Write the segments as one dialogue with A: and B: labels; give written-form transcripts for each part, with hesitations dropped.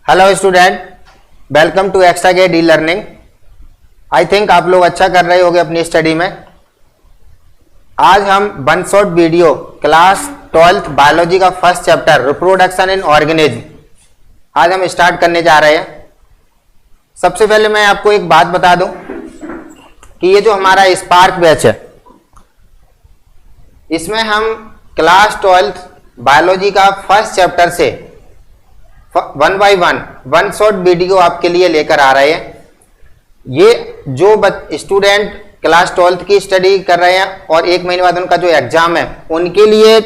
A: Hello student, welcome to extra gate e learning. I think आप लोग अच्छा कर रहे होंगे अपनी स्टडी में। आज हम one shot video class 12th biology का first chapter reproduction in organism आज हम स्टार्ट करने जा रहे हैं। सबसे पहले मैं आपको एक बात बता दूं कि ये जो हमारा स्पार्क बैच है, इसमें हम क्लास 12th बायोलॉजी का फर्स्ट चैप्टर से one by one shot video आपके लिए लेकर आ रहे हैं। ये जो स्टूडेंट क्लास 12th की स्टडी कर रहे हैं और एक महीने बाद उनका जो एग्जाम है उनके लिए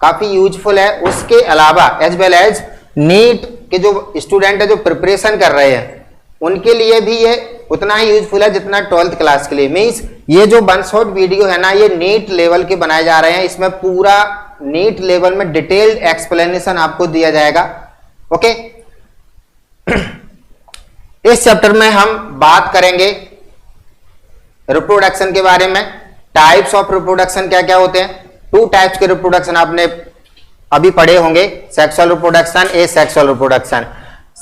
A: काफी यूजफुल है। उसके अलावा एज वेल एज नीट के जो स्टूडेंट है जो प्रिपरेशन कर रहे हैं उनके लिए भी ये उतना ही यूजफुल है जितना 12th क्लास के लिए। मीन्स ये जो वन शॉट वीडियो है ना, ये नीट लेवल के बनाए जा रहे हैं। इसमें पूरा नीट लेवल में डिटेल्ड एक्सप्लेनेशन आपको दिया जाएगा। ओके, इस चैप्टर में हम बात करेंगे रिप्रोडक्शन के बारे में। टाइप्स ऑफ रिप्रोडक्शन क्या क्या होते हैं। 2 टाइप्स के रिप्रोडक्शन आपने अभी पढ़े होंगे, सेक्सुअल रिप्रोडक्शन, ए सेक्सुअल रिप्रोडक्शन।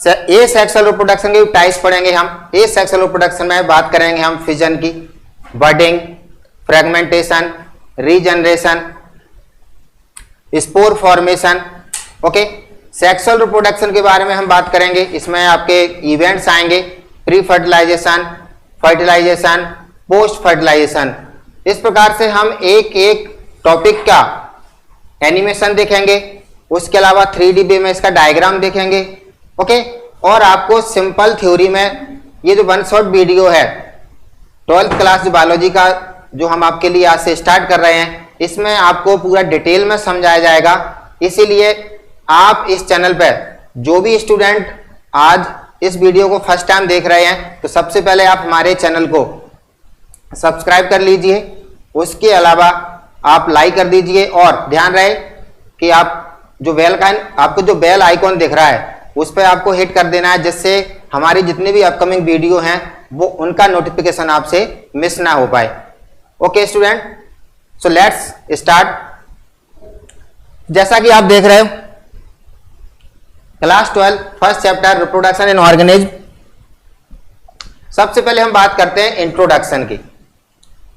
A: ए सेक्सुअल रिप्रोडक्शन के टाइप्स पढ़ेंगे हम। ए सेक्सुअल रिप्रोडक्शन में बात करेंगे हम फिजन की, budding, fragmentation, regeneration, spore formation. Okay, sexual reproduction के बारे में हम बात करेंगे। इसमें आपके इवेंट्स आएंगे, pre fertilisation, fertilisation, post fertilisation. इस प्रकार से हम एक एक टॉपिक का एनिमेशन देखेंगे। उसके अलावा 3D में इसका डायग्राम देखेंगे। ओके, और आपको सिंपल थ्योरी में ये जो वन शॉट वीडियो है 12th क्लास बायोलॉजी का जो हम आपके लिए आज से स्टार्ट कर रहे हैं, इसमें आपको पूरा डिटेल में समझाया जाएगा। इसीलिए आप इस चैनल पर जो भी स्टूडेंट आज इस वीडियो को फर्स्ट टाइम देख रहे हैं तो सबसे पहले आप हमारे चैनल को सब्सक्राइब कर लीजिए। उसके अलावा आप लाइक कर दीजिए और ध्यान रहे कि आप जो आपको जो बेल आइकॉन दिख रहा है उस पर आपको हिट कर देना है, जिससे हमारी जितने भी अपकमिंग वीडियो हैं वो उनका नोटिफिकेशन आपसे मिस ना हो पाए। Okay student, so let's start. जैसा कि आप देख रहे हो class 12 first chapter reproduction in organism. सबसे पहले हम बात करते हैं इंट्रोडक्शन की।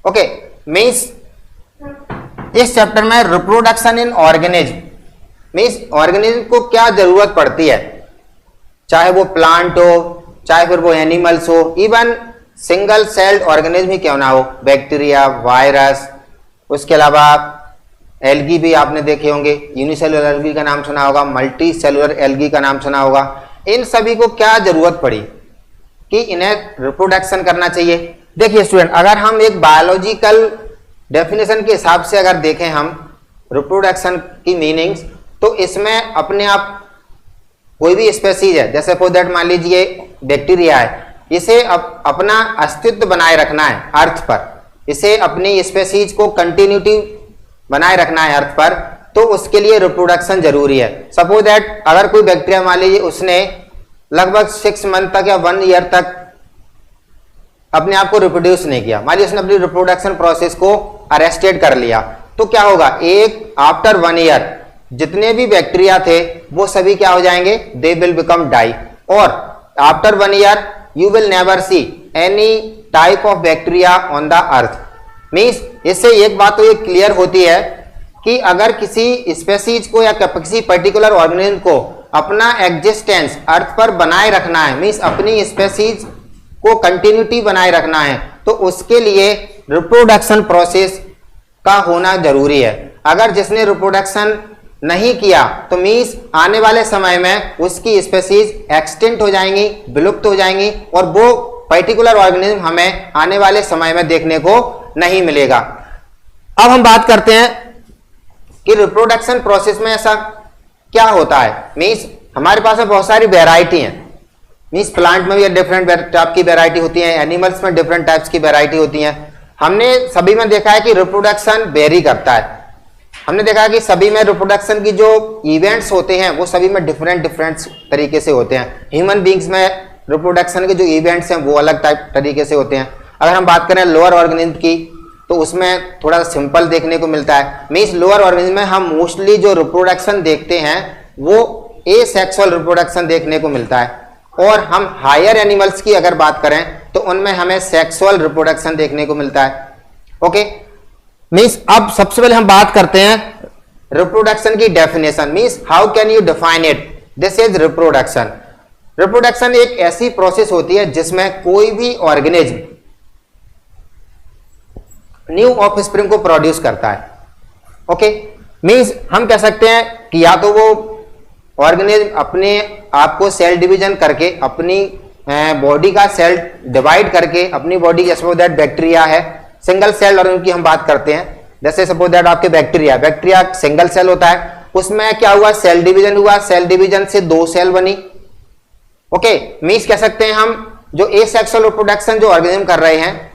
A: ओके, मीन्स इस चैप्टर में reproduction in organism means organism को क्या जरूरत पड़ती है, चाहे वो प्लांट हो, चाहे फिर वो एनिमल्स हो, इवन सिंगल सेल्ड ऑर्गेनिज्म ही क्यों ना हो, बैक्टीरिया, वायरस, उसके अलावा एल्गी भी आपने देखे होंगे, यूनिसेलुलर एल्गी का नाम सुना होगा, मल्टी सेलुलर एल्गी का नाम सुना होगा। इन सभी को क्या जरूरत पड़ी कि इन्हें रिप्रोडक्शन करना चाहिए। देखिए स्टूडेंट, अगर हम एक बायोलॉजिकल डेफिनेशन के हिसाब से अगर देखें हम रिप्रोडक्शन की मीनिंग्स, तो इसमें अपने आप कोई भी स्पेसीज है, जैसे फॉर दैट मान लीजिए बैक्टीरिया है, इसे अपना अस्तित्व बनाए रखना है अर्थ पर, इसे अपनी स्पेसीज को कंटिन्यूटी बनाए रखना है अर्थ पर, तो उसके लिए रिप्रोडक्शन जरूरी है। सपोज दैट अगर कोई बैक्टीरिया मान लीजिए उसने लगभग 6 मंथ तक या 1 ईयर तक अपने आप को रिप्रोड्यूस नहीं किया, मान लीजिए उसने अपनी रिप्रोडक्शन प्रोसेस को अरेस्टेड कर लिया, तो क्या होगा, एक आफ्टर 1 ईयर जितने भी बैक्टीरिया थे वो सभी क्या हो जाएंगे, दे विल बिकम डाई। और after 1 year you will never see any type of bacteria on the earth. Means इससे एक बात तो ये क्लियर होती है कि अगर किसी स्पेसीज को या किसी पर्टिकुलर ऑर्गेनिज्म को अपना एग्जिस्टेंस अर्थ पर बनाए रखना है, मीन्स अपनी स्पेसीज को कंटिन्यूटी बनाए रखना है, तो उसके लिए रिप्रोडक्शन प्रोसेस का होना जरूरी है। अगर जिसने रिप्रोडक्शन नहीं किया तो मीन्स आने वाले समय में उसकी स्पेसीज एक्सटिंक्ट हो जाएंगी, विलुप्त हो जाएंगी, और वो पर्टिकुलर ऑर्गेनिज्म हमें आने वाले समय में देखने को नहीं मिलेगा। अब हम बात करते हैं कि रिप्रोडक्शन प्रोसेस में ऐसा क्या होता है। मीन्स हमारे पास में बहुत सारी वेराइटी हैं। मीन्स प्लांट में भी डिफरेंट टाइप की वेराइटी होती है, एनिमल्स में डिफरेंट टाइप्स की वेराइटी होती है। हमने सभी में देखा है कि रिप्रोडक्शन वेरी करता है। हमने देखा है कि सभी में रिप्रोडक्शन की जो इवेंट्स होते हैं वो सभी में डिफरेंट तरीके से होते हैं। ह्यूमन बींग्स में रिप्रोडक्शन के जो इवेंट्स हैं वो अलग तरीके से होते हैं। अगर हम बात करें लोअर ऑर्गेनिज्म की तो उसमें थोड़ा सिंपल देखने को मिलता है। मीन्स लोअर ऑर्गेनिज्म में हम मोस्टली जो रिप्रोडक्शन देखते हैं वो एसेक्सुअल रिप्रोडक्शन देखने को मिलता है, और हम हायर एनिमल्स की अगर बात करें तो उनमें हमें सेक्सुअल रिप्रोडक्शन देखने को मिलता है। ओके, मींस अब सबसे पहले हम बात करते हैं रिप्रोडक्शन की definition, means how can you define it. This is reproduction. Reproduction एक ऐसी प्रोसेस होती है जिसमें कोई भी ऑर्गेनिज्म न्यू ऑफस्प्रिंग को प्रोड्यूस करता है। ओके, मींस हम कह सकते हैं कि या तो वो ऑर्गेनिज्म अपने आप को सेल डिवीजन करके अपनी बॉडी का सेल डिवाइड करके अपनी बॉडी, सपोज दैट बैक्टीरिया है सिंगल सेल ऑर्गेनिज्म की हम बात करते हैं, जैसे सपोज दैट आपके बैक्टीरिया सिंगल सेल होता है, उसमें क्या हुआ, सेल डिवीजन हुआ, सेल डिवीजन से 2 सेल बनी। ओके, मींस कह सकते हैं हम जो एसेक्सुअल रिप्रोडक्शन जो ऑर्गेनिज्म कर रहे हैं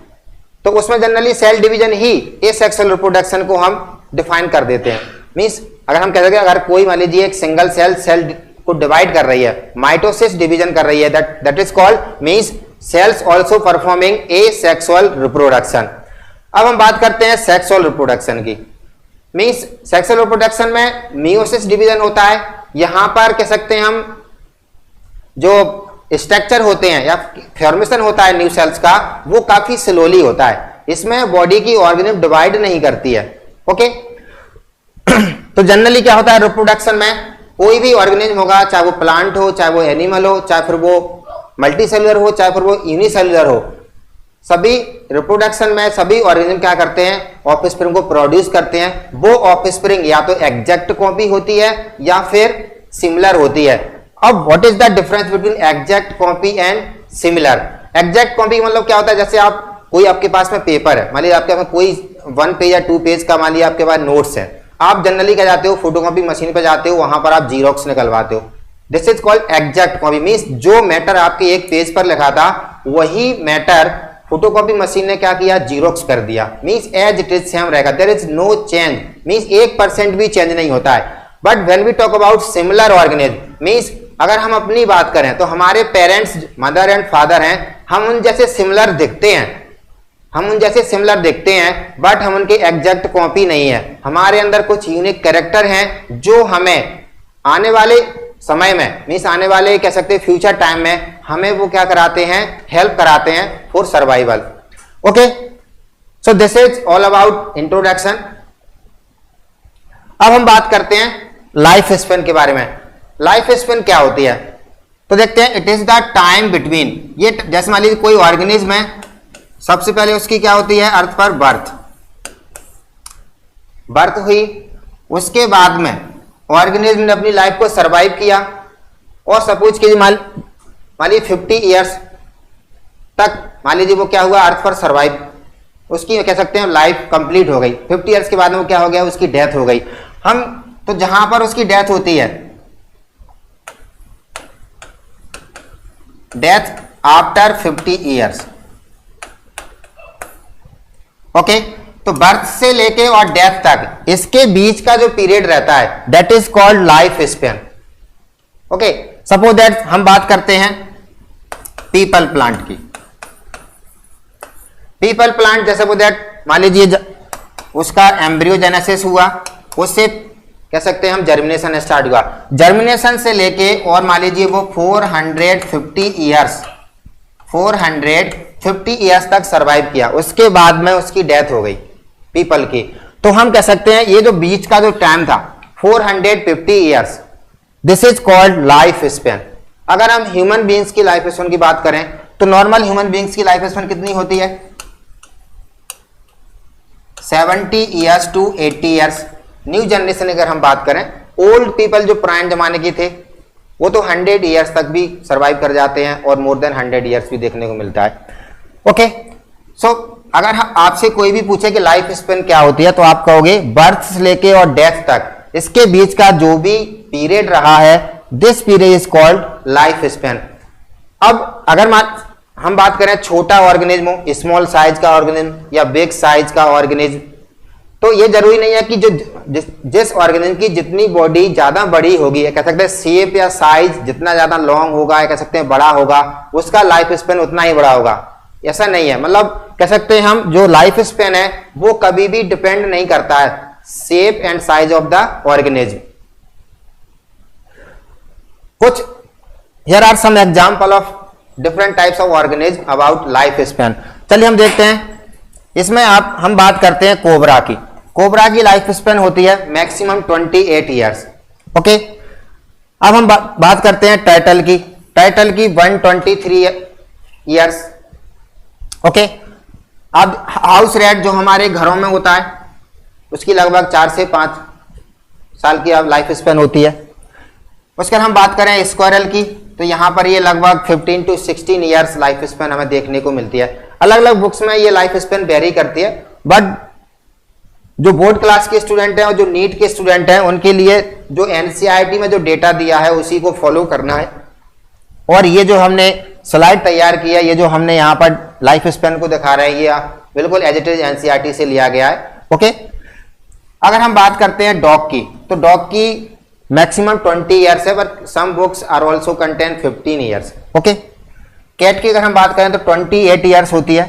A: तो उसमें जनरली सेल डिवीजन ही एसेक्सुअल रिप्रोडक्शन को हम डिफाइन कर देते हैं। मींस अगर हम कह सकें अगर कोई मान लीजिए एक सिंगल सेल को डिवाइड कर रही है, माइटोसिस डिवीजन कर रही है, that is called means sales also performing asexual reproduction. अब हम बात करते हैं सेक्सुअल रिप्रोडक्शन की। मींस सेक्सुअल रिप्रोडक्शन में मियोसिस डिवीजन होता है। यहां पर कह सकते हैं हम जो स्ट्रक्चर होते हैं या फॉर्मेशन होता है न्यू सेल्स का, वो काफी स्लोली होता है, इसमें बॉडी की ऑर्गेनिज्म डिवाइड नहीं करती है। ओके, तो जनरली क्या होता है रिप्रोडक्शन में, कोई भी ऑर्गेनिज्म होगा, चाहे वो प्लांट हो, चाहे वो एनिमल हो, चाहे फिर वो मल्टीसेलुलर हो, चाहे फिर वो यूनिसेलुलर हो, सभी रिप्रोडक्शन में सभी ऑर्गेनिज्म क्या करते हैं, ऑफस्प्रिंग को प्रोड्यूस करते हैं। वो ऑफस्प्रिंग या तो एग्जैक्ट कॉपी होती है या फिर सिमिलर होती है। अब what is the difference between exact copy and similar. Exact copy मतलब क्या होता है, जैसे आप कोई आपके पास में पेपर है, मान लीजिए आपके पास कोई 1 पेज या 2 पेज का मान लीजिए आपके पास नोट्स है, आप जनरली क्या जाते हो, फोटोकॉपी मशीन पर जाते हो, वहां पर आप जीरोक्स निकलवाते हो। This is called exact copy, means जो मैटर आपके एक पेज पर लिखा था वही मैटर फोटोकॉपी मशीन ने क्या किया, जीरोक्स कर दिया, means as it is same रहेगा, there is no change, means 1% भी चेंज नहीं होता है। But when we talk about similar organism, means अगर हम अपनी बात करें तो हमारे पेरेंट्स मदर एंड फादर हैं, हम उन जैसे सिमिलर दिखते हैं, बट हम उनके एग्जैक्ट कॉपी नहीं है। हमारे अंदर कुछ यूनिक कैरेक्टर हैं जो हमें आने वाले समय में, मींस आने वाले कह सकते हैं फ्यूचर टाइम में, हमें वो क्या कराते हैं, हेल्प कराते हैं for survival. Okay, so this is all about introduction. अब हम बात करते हैं लाइफ स्पेन के बारे में। लाइफ स्पेन क्या होती है, तो देखते हैं, it is the time between, ये जैसे मान लीजिए कोई ऑर्गेनिज्म है, सबसे पहले उसकी क्या होती है, अर्थ पर बर्थ हुई, उसके बाद में ऑर्गेनिज्म ने अपनी लाइफ को सरवाइव किया, और सपोज कीजिए मान लीजिए 50 ईयर्स तक मान लीजिए वो क्या हुआ, अर्थ पर सरवाइव, उसकी कह सकते हैं लाइफ कंप्लीट हो गई। 50 ईयर्स के बाद में वो क्या हो गया, उसकी डेथ हो गई। हम तो जहां पर उसकी डेथ होती है, डेथ आफ्टर 50 ईयर्स, ओके, तो बर्थ से लेके और डेथ तक इसके बीच का जो पीरियड रहता है that is called life Spain. Okay, suppose that हम बात करते हैं पीपल प्लांट की। पीपल प्लांट जैसे सपोज दैट मान लीजिए उसका एम्ब्रियोजेनेसिस हुआ, उससे कह सकते हैं हम जर्मिनेशन स्टार्ट हुआ, जर्मिनेशन से लेके और मान लीजिए वो 450 ईयर्स तक सरवाइव किया, उसके बाद में उसकी डेथ हो गई पीपल की। तो हम कह सकते हैं ये जो बीच का जो टाइम था 450 years, this is called life span. अगर हम ह्यूमन बीइंग्स की लाइफ स्पेन की बात करें तो नॉर्मल ह्यूमन बीइंग्स की लाइफ स्पेन कितनी होती है, 70 years to 80 years. New generation अगर हम बात करें, ओल्ड पीपल जो पुराने जमाने की थे वो तो 100 ईयर्स तक भी सरवाइव कर जाते हैं, और मोर देन 100 ईयर्स भी देखने को मिलता है। ओके, सो अगर आपसे कोई भी पूछे कि लाइफ स्पेन क्या होती है तो आप कहोगे बर्थ से लेके और डेथ तक इसके बीच का जो भी पीरियड रहा है, this period is called life Spain. अब अगर हम बात करें छोटा ऑर्गेनिज्म हो, स्मॉल साइज का ऑर्गेनिज्म या बिग साइज का ऑर्गेनिज्म, तो ये जरूरी नहीं है कि जो जिस ऑर्गेनिज्म की जितनी बॉडी ज्यादा बड़ी होगी, कह सकते हैं शेप या साइज जितना ज्यादा लॉन्ग होगा, कह सकते हैं बड़ा होगा, उसका लाइफ स्पेन उतना ही बड़ा होगा, ऐसा नहीं है। मतलब कह सकते हैं हम जो लाइफ स्पेन है वो कभी भी डिपेंड नहीं करता है shape and size of the organism. कुछ here are some example of different types of organism about life span. चलिए हम देखते हैं, इसमें हम बात करते हैं कोबरा की। कोबरा की लाइफ स्पैन होती है मैक्सिमम 28 ईयर्स। ओके, अब हम बात करते हैं टर्टल की। टर्टल की 123 ईयर्स। ओके, अब हाउस रैट जो हमारे घरों में होता है उसकी लगभग 4 से 5 साल की अब लाइफ स्पैन होती है। उसके बाद हम बात करें स्क्वायरल की, तो यहाँ पर ये लगभग 15 to 16 ईयर्स लाइफ स्पैन हमें देखने को मिलती है। अलग अलग बुक्स में ये लाइफ स्पैन वेरी करती है, बट जो बोर्ड क्लास के स्टूडेंट हैं और जो नीट के स्टूडेंट हैं उनके लिए जो एनसीईआरटी में जो डेटा दिया है उसी को फॉलो करना है। और ये जो हमने स्लाइड तैयार की है, ये जो हमने यहाँ पर लाइफ स्पैन को दिखा रहे हैं, ये बिल्कुल एज इट इज एनसीईआरटी से लिया गया है। ओके, अगर हम बात करते हैं डॉग की, तो डॉग की मैक्सिमम 20 ईयर्स है, but some books are also contain 15 years. Okay, cat की अगर हम बात करें तो 28 ईयर्स होती है।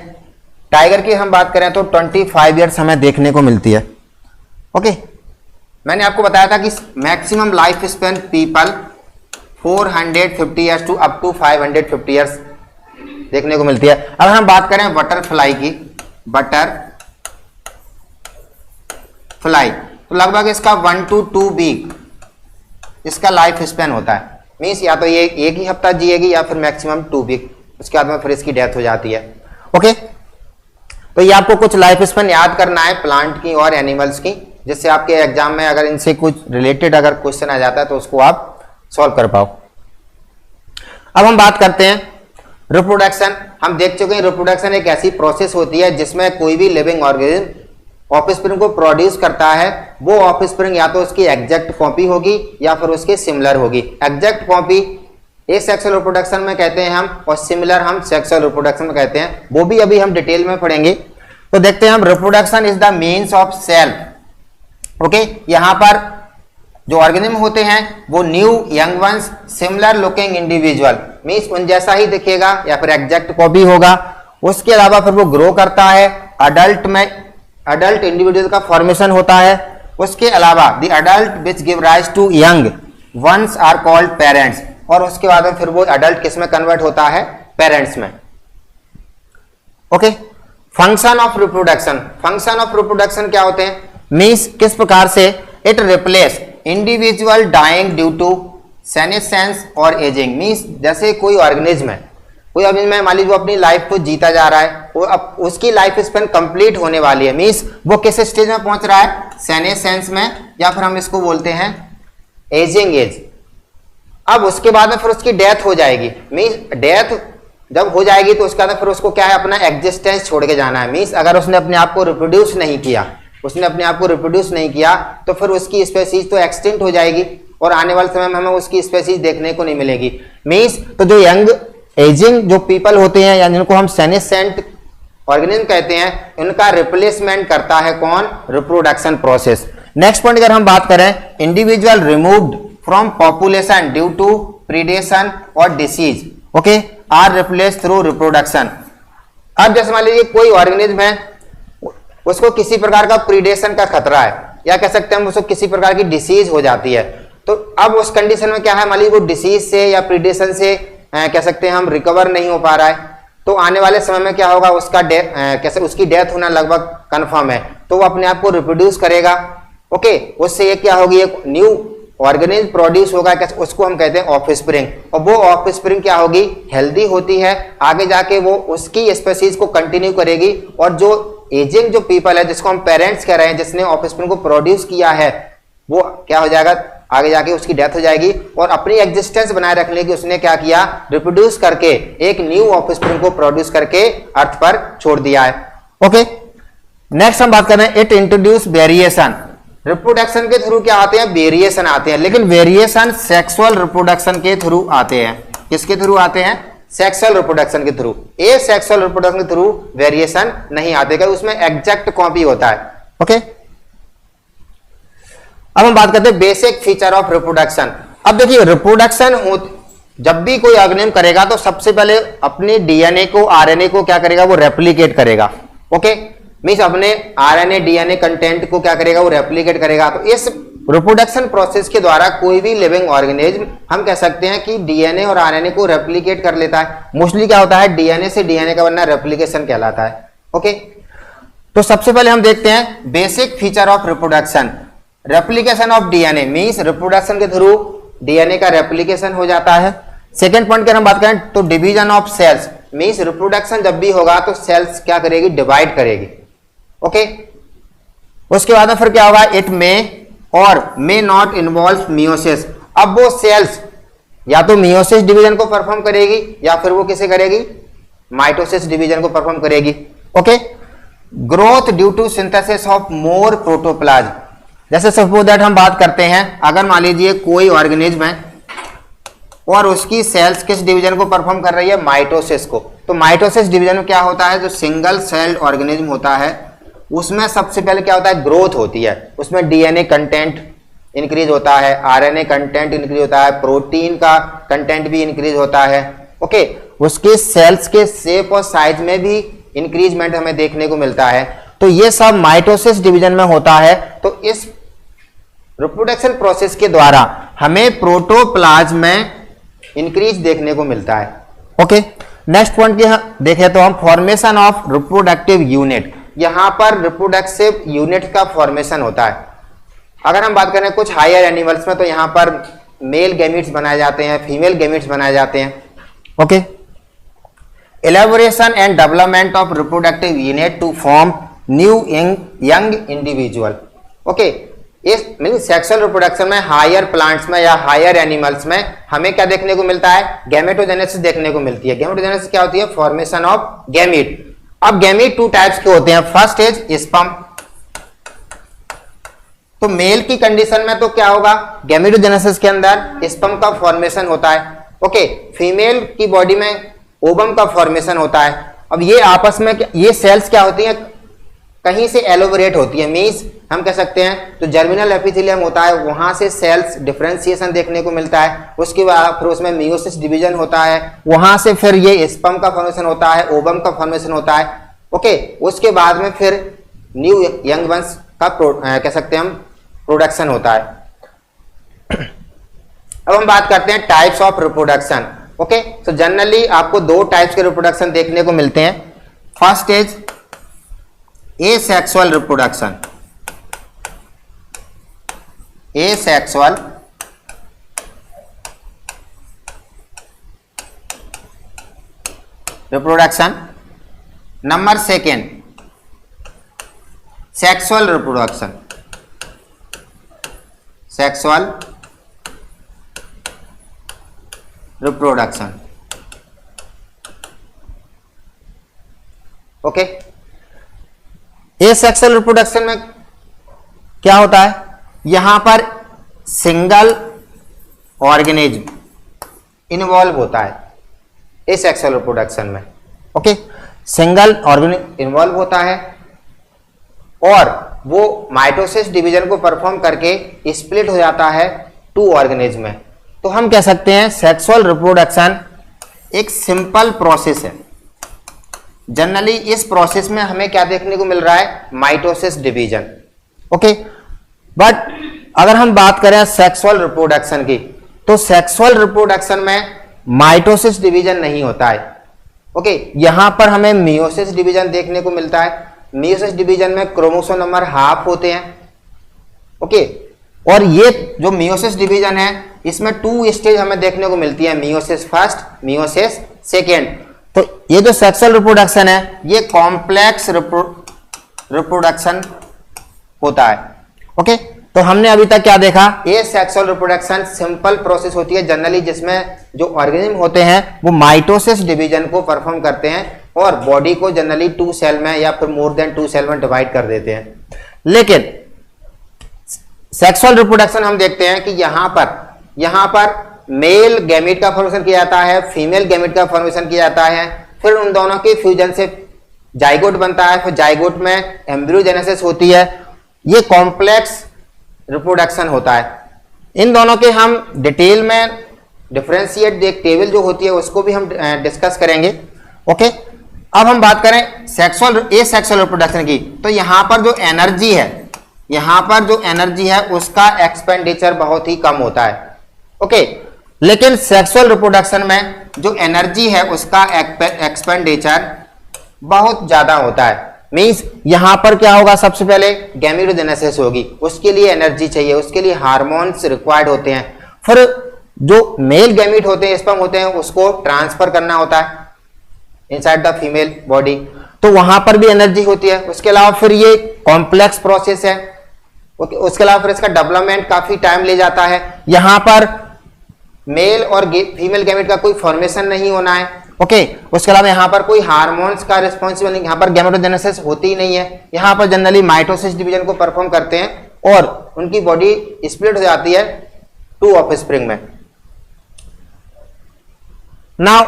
A: टाइगर की हम बात करें तो 25 ईयर्स हमें देखने को मिलती है। ओके, मैंने आपको बताया था कि maximum life span people 450 years to up to 550 years देखने को मिलती है। अगर हम बात करें बटरफ्लाई की, बटरफ्लाई, तो लगभग इसका 1 to 2 वीक इसका लाइफ स्पैन होता है। मीन्स या तो ये एक ही हफ्ता जिएगी या फिर मैक्सिमम 2 वीक, उसके बाद में फिर इसकी डेथ हो जाती है। ओके, तो ये आपको कुछ लाइफ स्पैन याद करना है प्लांट की और एनिमल्स की, जिससे आपके एग्जाम में अगर इनसे कुछ रिलेटेड अगर क्वेश्चन आ जाता है तो उसको आप सॉल्व कर पाओ। अब हम बात करते हैं रिप्रोडक्शन। हम देख चुके हैं रिप्रोडक्शन एक ऐसी प्रोसेस होती है जिसमें कोई भी लिविंग ऑर्गेनिज्म ऑफस्प्रिंग को प्रोड्यूस करता है। वो ऑफस्प्रिंग या तो उसकी एग्जैक्ट कॉपी होगी या फिर उसके सिमिलर होगी। एग्जैक्ट कॉपी एसेक्सुअल रिप्रोडक्शन में कहते हैं हम, और सिमिलर हम सेक्सुअल रिप्रोडक्शन में कहते हैं। वो भी अभी हम डिटेल में पढ़ेंगे। तो देखते हैं हम, reproduction is the means of self. Okay, यहाँ पर जो ऑर्गेनिज्म होते हैं वो new young ones similar looking individual, means उन जैसा ही दिखेगा या फिर एग्जैक्ट कॉपी होगा। उसके अलावा फिर वो ग्रो करता है, अडल्ट में अडल्ट इंडिविजुअल का फॉर्मेशन होता है। उसके अलावा the adult which give rise to young ones are called parents, और उसके बाद में फिर वो अडल्ट किस में कन्वर्ट होता है, पेरेंट्स में। Okay, function of reproduction. Function of reproduction क्या होते हैं, मीन्स किस प्रकार से it replace individual dying due to senescence और एजिंग। मीन्स जैसे कोई ऑर्गेनिज्म है, कोई ऑर्गेनिज्म है, मान लीजिए वो अपनी लाइफ को जीता जा रहा है, वो अब उसकी लाइफ स्पेन कंप्लीट होने वाली है। मीन्स वो किस स्टेज में पहुंच रहा है, सेनेसेंस में, या फिर हम इसको बोलते हैं एजिंग एज। अब उसके बाद में फिर उसकी डेथ हो जाएगी। मीन्स डेथ जब हो जाएगी तो उसका फिर उसको क्या है, अपना एग्जिस्टेंस छोड़ के जाना है। मीन्स अगर उसने अपने आप को रिप्रोड्यूस नहीं किया, तो फिर उसकी स्पेसीज तो एक्सटिंक्ट हो जाएगी और आने वाले समय में हमें उसकी स्पेसीज देखने को नहीं मिलेगी। मीन्स तो जो यंग एजिंग जो पीपल होते हैं या जिनको हम सेनेसेंट ऑर्गेनिज्म कहते हैं, उनका रिप्लेसमेंट करता है कौन, रिप्रोडक्शन प्रोसेस। नेक्स्ट पॉइंट अगर हम बात करें, individual removed from population due to predation और disease, okay, are replace through reproduction. अब जैसे मान लीजिए कोई ऑर्गेनिज्म है, उसको किसी प्रकार का प्रीडेशन का खतरा है, या कह सकते हैं उसको किसी प्रकार की डिसीज हो जाती है, तो अब उस कंडीशन में क्या है, मान लीजिए वो डिसीज से या प्रीडेशन से कह सकते हैं हम रिकवर नहीं हो पा रहा है, तो आने वाले समय में क्या होगा, उसका कैसे उसकी डेथ होना लगभग कंफर्म है, तो वो अपने आप को रिप्रोड्यूस करेगा। ओके, उससे ये क्या होगी, एक न्यू ऑर्गेनिज्म प्रोड्यूस होगा, उसको हम कहते हैं ऑफस्प्रिंग। और वो ऑफस्प्रिंग क्या होगी, हेल्दी होती है, आगे जाके वो उसकी स्पेसीज को कंटिन्यू करेगी। और जो एजिंग जो पीपल है, जिसको हम पेरेंट्स कह रहे हैं, जिसने ऑफस्प्रिंग को प्रोड्यूस किया है, वो क्या हो जाएगा, आगे जाके उसकी डेथ हो जाएगी। और अपनी एग्जिस्टेंस बनाए रखने की उसने क्या किया, रिप्रोड्यूस करके एक न्यू ऑफस्प्रिंग को प्रोड्यूस करके अर्थ पर छोड़ दिया है। ओके, नेक्स्ट हम बात कर रहे हैं, इट इंट्रोड्यूस वेरिएशन। रिप्रोडक्शन के थ्रू क्या आते हैं, वेरिएशन आते हैं, लेकिन वेरिएशन सेक्सुअल रिप्रोडक्शन के थ्रू आते हैं। किसके थ्रू आते हैं, सेक्सुअल रिप्रोडक्शन के थ्रू। ए सेक्सुअल रिप्रोडक्शन के थ्रू वेरिएशन नहीं आते, क्योंकि उसमें एग्जैक्ट कॉपी होता है। ओके, अब हम बात करते हैं बेसिक फीचर ऑफ रिप्रोडक्शन। अब देखिए, रिप्रोडक्शन जब भी कोई ऑर्गेनिज्म करेगा तो सबसे पहले अपने डीएनए को, आरएनए को क्या करेगा, वो रेप्लिकेट करेगा। ओके, मीन्स अपने आरएनए डीएनए कंटेंट को क्या करेगा, वो रेप्लिकेट करेगा। तो इस रिप्रोडक्शन प्रोसेस के द्वारा कोई भी लिविंग ऑर्गेनिज्म हम कह सकते हैं कि डीएनए और आरएनए को रेप्लिकेट कर लेता है। मोस्टली क्या होता है, डीएनए से डीएनए का बनना रेप्लिकेशन कहलाता है। ओके, तो सबसे पहले हम देखते हैं basic feature of reproduction. Replication of DNA means reproduction के थ्रू डीएनए का रेप्लिकेशन हो जाता है। सेकेंड पॉइंट की हम बात करें तो division of cells means reproduction जब भी होगा तो सेल्स क्या करेगी, डिवाइड करेगी। ओके, उसके बाद में फिर क्या होगा, इट मे और मे नॉट इन्वॉल्व मियोसिस। अब वो सेल्स या तो मियोसिस डिवीजन को परफॉर्म करेगी या फिर वो किसे करेगी, माइटोसिस डिवीजन को परफॉर्म करेगी। Okay, growth due to synthesis of more protoplasm. जैसे सपोज दैट हम बात करते हैं, अगर मान लीजिए कोई ऑर्गेनिज्म है और उसकी सेल्स किस डिवीजन को परफॉर्म कर रही है, माइटोसिस को। तो माइटोसिस डिवीजन में क्या होता है, जो सिंगल सेल्ड ऑर्गेनिज्म होता है उसमें सबसे पहले क्या होता है, ग्रोथ होती है। उसमें डीएनए कंटेंट इंक्रीज होता है, आरएनए कंटेंट इंक्रीज होता है, प्रोटीन का कंटेंट भी इंक्रीज होता है। ओके, उसके सेल्स के शेप और साइज में भी इंक्रीजमेंट हमें देखने को मिलता है। तो ये सब माइटोसिस डिवीजन में होता है। तो इस रिप्रोडक्शन प्रोसेस के द्वारा हमें प्रोटोप्लाज्म में इंक्रीज देखने को मिलता है। ओके, नेक्स्ट पॉइंट की देखें तो हम फॉर्मेशन ऑफ रिप्रोडक्टिव यूनिट। यहां पर रिप्रोडक्टिव यूनिट का फॉर्मेशन होता है। अगर हम बात करें कुछ हायर एनिमल्स में तो यहां पर मेल गैमीट्स बनाए जाते हैं, फीमेल गैमीट्स बनाए जाते हैं। Okay, elaboration and development of reproductive unit to form new young individual। Okay, इस मींस सेक्सुअल रिप्रोडक्शन में हायर प्लांट्स में या हायर एनिमल्स में हमें क्या देखने को मिलता है, गैमेटोजेनेसिस देखने को मिलती है। गैमेटोजेनेसिस क्या होती है, फॉर्मेशन ऑफ गैमीट। अब गैमीट टू टाइप्स के होते हैं। First is sperm. तो मेल की कंडीशन में तो क्या होगा, गैमेटोजेनेसिस के अंदर स्पर्म का फॉर्मेशन होता है। ओके, फीमेल की बॉडी में ओवम का फॉर्मेशन होता है। अब ये आपस में ये सेल्स क्या होती हैं, कहीं से एलोबरेट होती है। मींस हम कह सकते हैं तो जर्मिनल एपिथेलियम होता है, वहां से सेल्स डिफरेंशिएशन देखने को मिलता है। उसके बाद फिर उसमें मियोसिस डिवीजन होता है, वहां से फिर ये स्पर्म का फॉर्मेशन होता है, ओवम का फॉर्मेशन होता है। ओके, उसके बाद में फिर न्यू यंग वंस का कह सकते हैं हम प्रोडक्शन होता है। अब हम बात करते हैं टाइप्स ऑफ रिप्रोडक्शन। ओके, तो जनरली आपको दो टाइप्स के रिप्रोडक्शन देखने को मिलते हैं। First is asexual reproduction. Asexual reproduction. Number second sexual reproduction. Sexual reproduction. Okay, asexual reproduction में क्या होता है, यहां पर सिंगल ऑर्गेनिज्म इन्वॉल्व होता है एसेक्सुअल रिप्रोडक्शन में। ओके, सिंगल ऑर्गेनिज्म इन्वॉल्व होता है और वो माइटोसिस डिवीजन को परफॉर्म करके स्प्लिट हो जाता है टू ऑर्गेनिज्म में। तो हम कह सकते हैं सेक्सुअल रिप्रोडक्शन एक सिंपल प्रोसेस है। जनरली इस प्रोसेस में हमें क्या देखने को मिल रहा है, माइटोसिस डिवीजन। ओके, बट अगर हम बात करें सेक्सुअल रिप्रोडक्शन की तो सेक्सुअल रिप्रोडक्शन में माइटोसिस डिवीजन नहीं होता है। ओके, यहां पर हमें मियोसिस डिवीजन देखने को मिलता है। मियोसिस डिवीजन में क्रोमोसोम नंबर हाफ होते हैं। ओके, और ये जो मियोसिस डिवीजन है इसमें टू स्टेज हमें देखने को मिलती है, मियोसिस फर्स्ट, मियोसिस सेकेंड। तो ये जो सेक्सुअल रिप्रोडक्शन है ये कॉम्प्लेक्स रिप्रोडक्शन होता है। ओके, तो हमने अभी तक क्या देखा, ये सेक्सुअल रिप्रोडक्शन सिंपल प्रोसेस होती है जनरली, जिसमें जो ऑर्गेनिज्म होते हैं वो माइटोसिस डिवीजन को परफॉर्म करते हैं और बॉडी को जनरली टू सेल में या फिर मोर देन टू सेल में डिवाइड कर देते हैं। लेकिन सेक्सुअल रिप्रोडक्शन हम देखते हैं कि यहां पर मेल गैमीट का फॉर्मेशन किया जाता है, फीमेल गैमीट का फॉर्मेशन किया जाता है, फिर उन दोनों के फ्यूजन से जाइगोट बनता है, फिर जाइगोट में एम्ब्रियोजेनेसिस होती है। ये कॉम्प्लेक्स रिप्रोडक्शन होता है। इन दोनों के हम डिटेल में डिफरेंशिएट एक टेबल जो होती है उसको भी हम डिस्कस करेंगे। ओके, अब हम बात करें सेक्सुअल एसेक्सुअल रिप्रोडक्शन की, तो यहां पर जो एनर्जी है यहां पर जो एनर्जी है उसका एक्सपेंडिचर बहुत ही कम होता है। ओके, लेकिन सेक्सुअल रिप्रोडक्शन में जो एनर्जी है उसका एक्सपेंडिचर बहुत ज्यादा होता है। मींस यहां पर क्या होगा, सबसे पहले गैमेटोजेनेसिस होगी, उसके लिए एनर्जी चाहिए, उसके लिए हार्मोन्स रिक्वायर्ड होते हैं। फिर जो मेल गैमीट होते हैं, स्पर्म होते हैं, उसको ट्रांसफर करना होता है इनसाइड द फीमेल बॉडी, तो वहां पर भी एनर्जी होती है। उसके अलावा फिर ये कॉम्प्लेक्स प्रोसेस है। ओके, उसके अलावा फिर इसका डेवलपमेंट काफी टाइम ले जाता है। यहां पर मेल और फीमेल गैमेट का कोई फॉर्मेशन नहीं होना है। ओके, उसके अलावा यहाँ पर कोई हार्मोन्स का रिस्पॉन्सिबल नहीं, यहाँ पर गैमेटोजेनेसिस होती ही नहीं है। यहाँ पर जनरली माइटोसिस डिवीजन को परफॉर्म करते हैं और उनकी बॉडी स्प्लिट हो जाती है 2 ऑफस्प्रिंग में। नाउ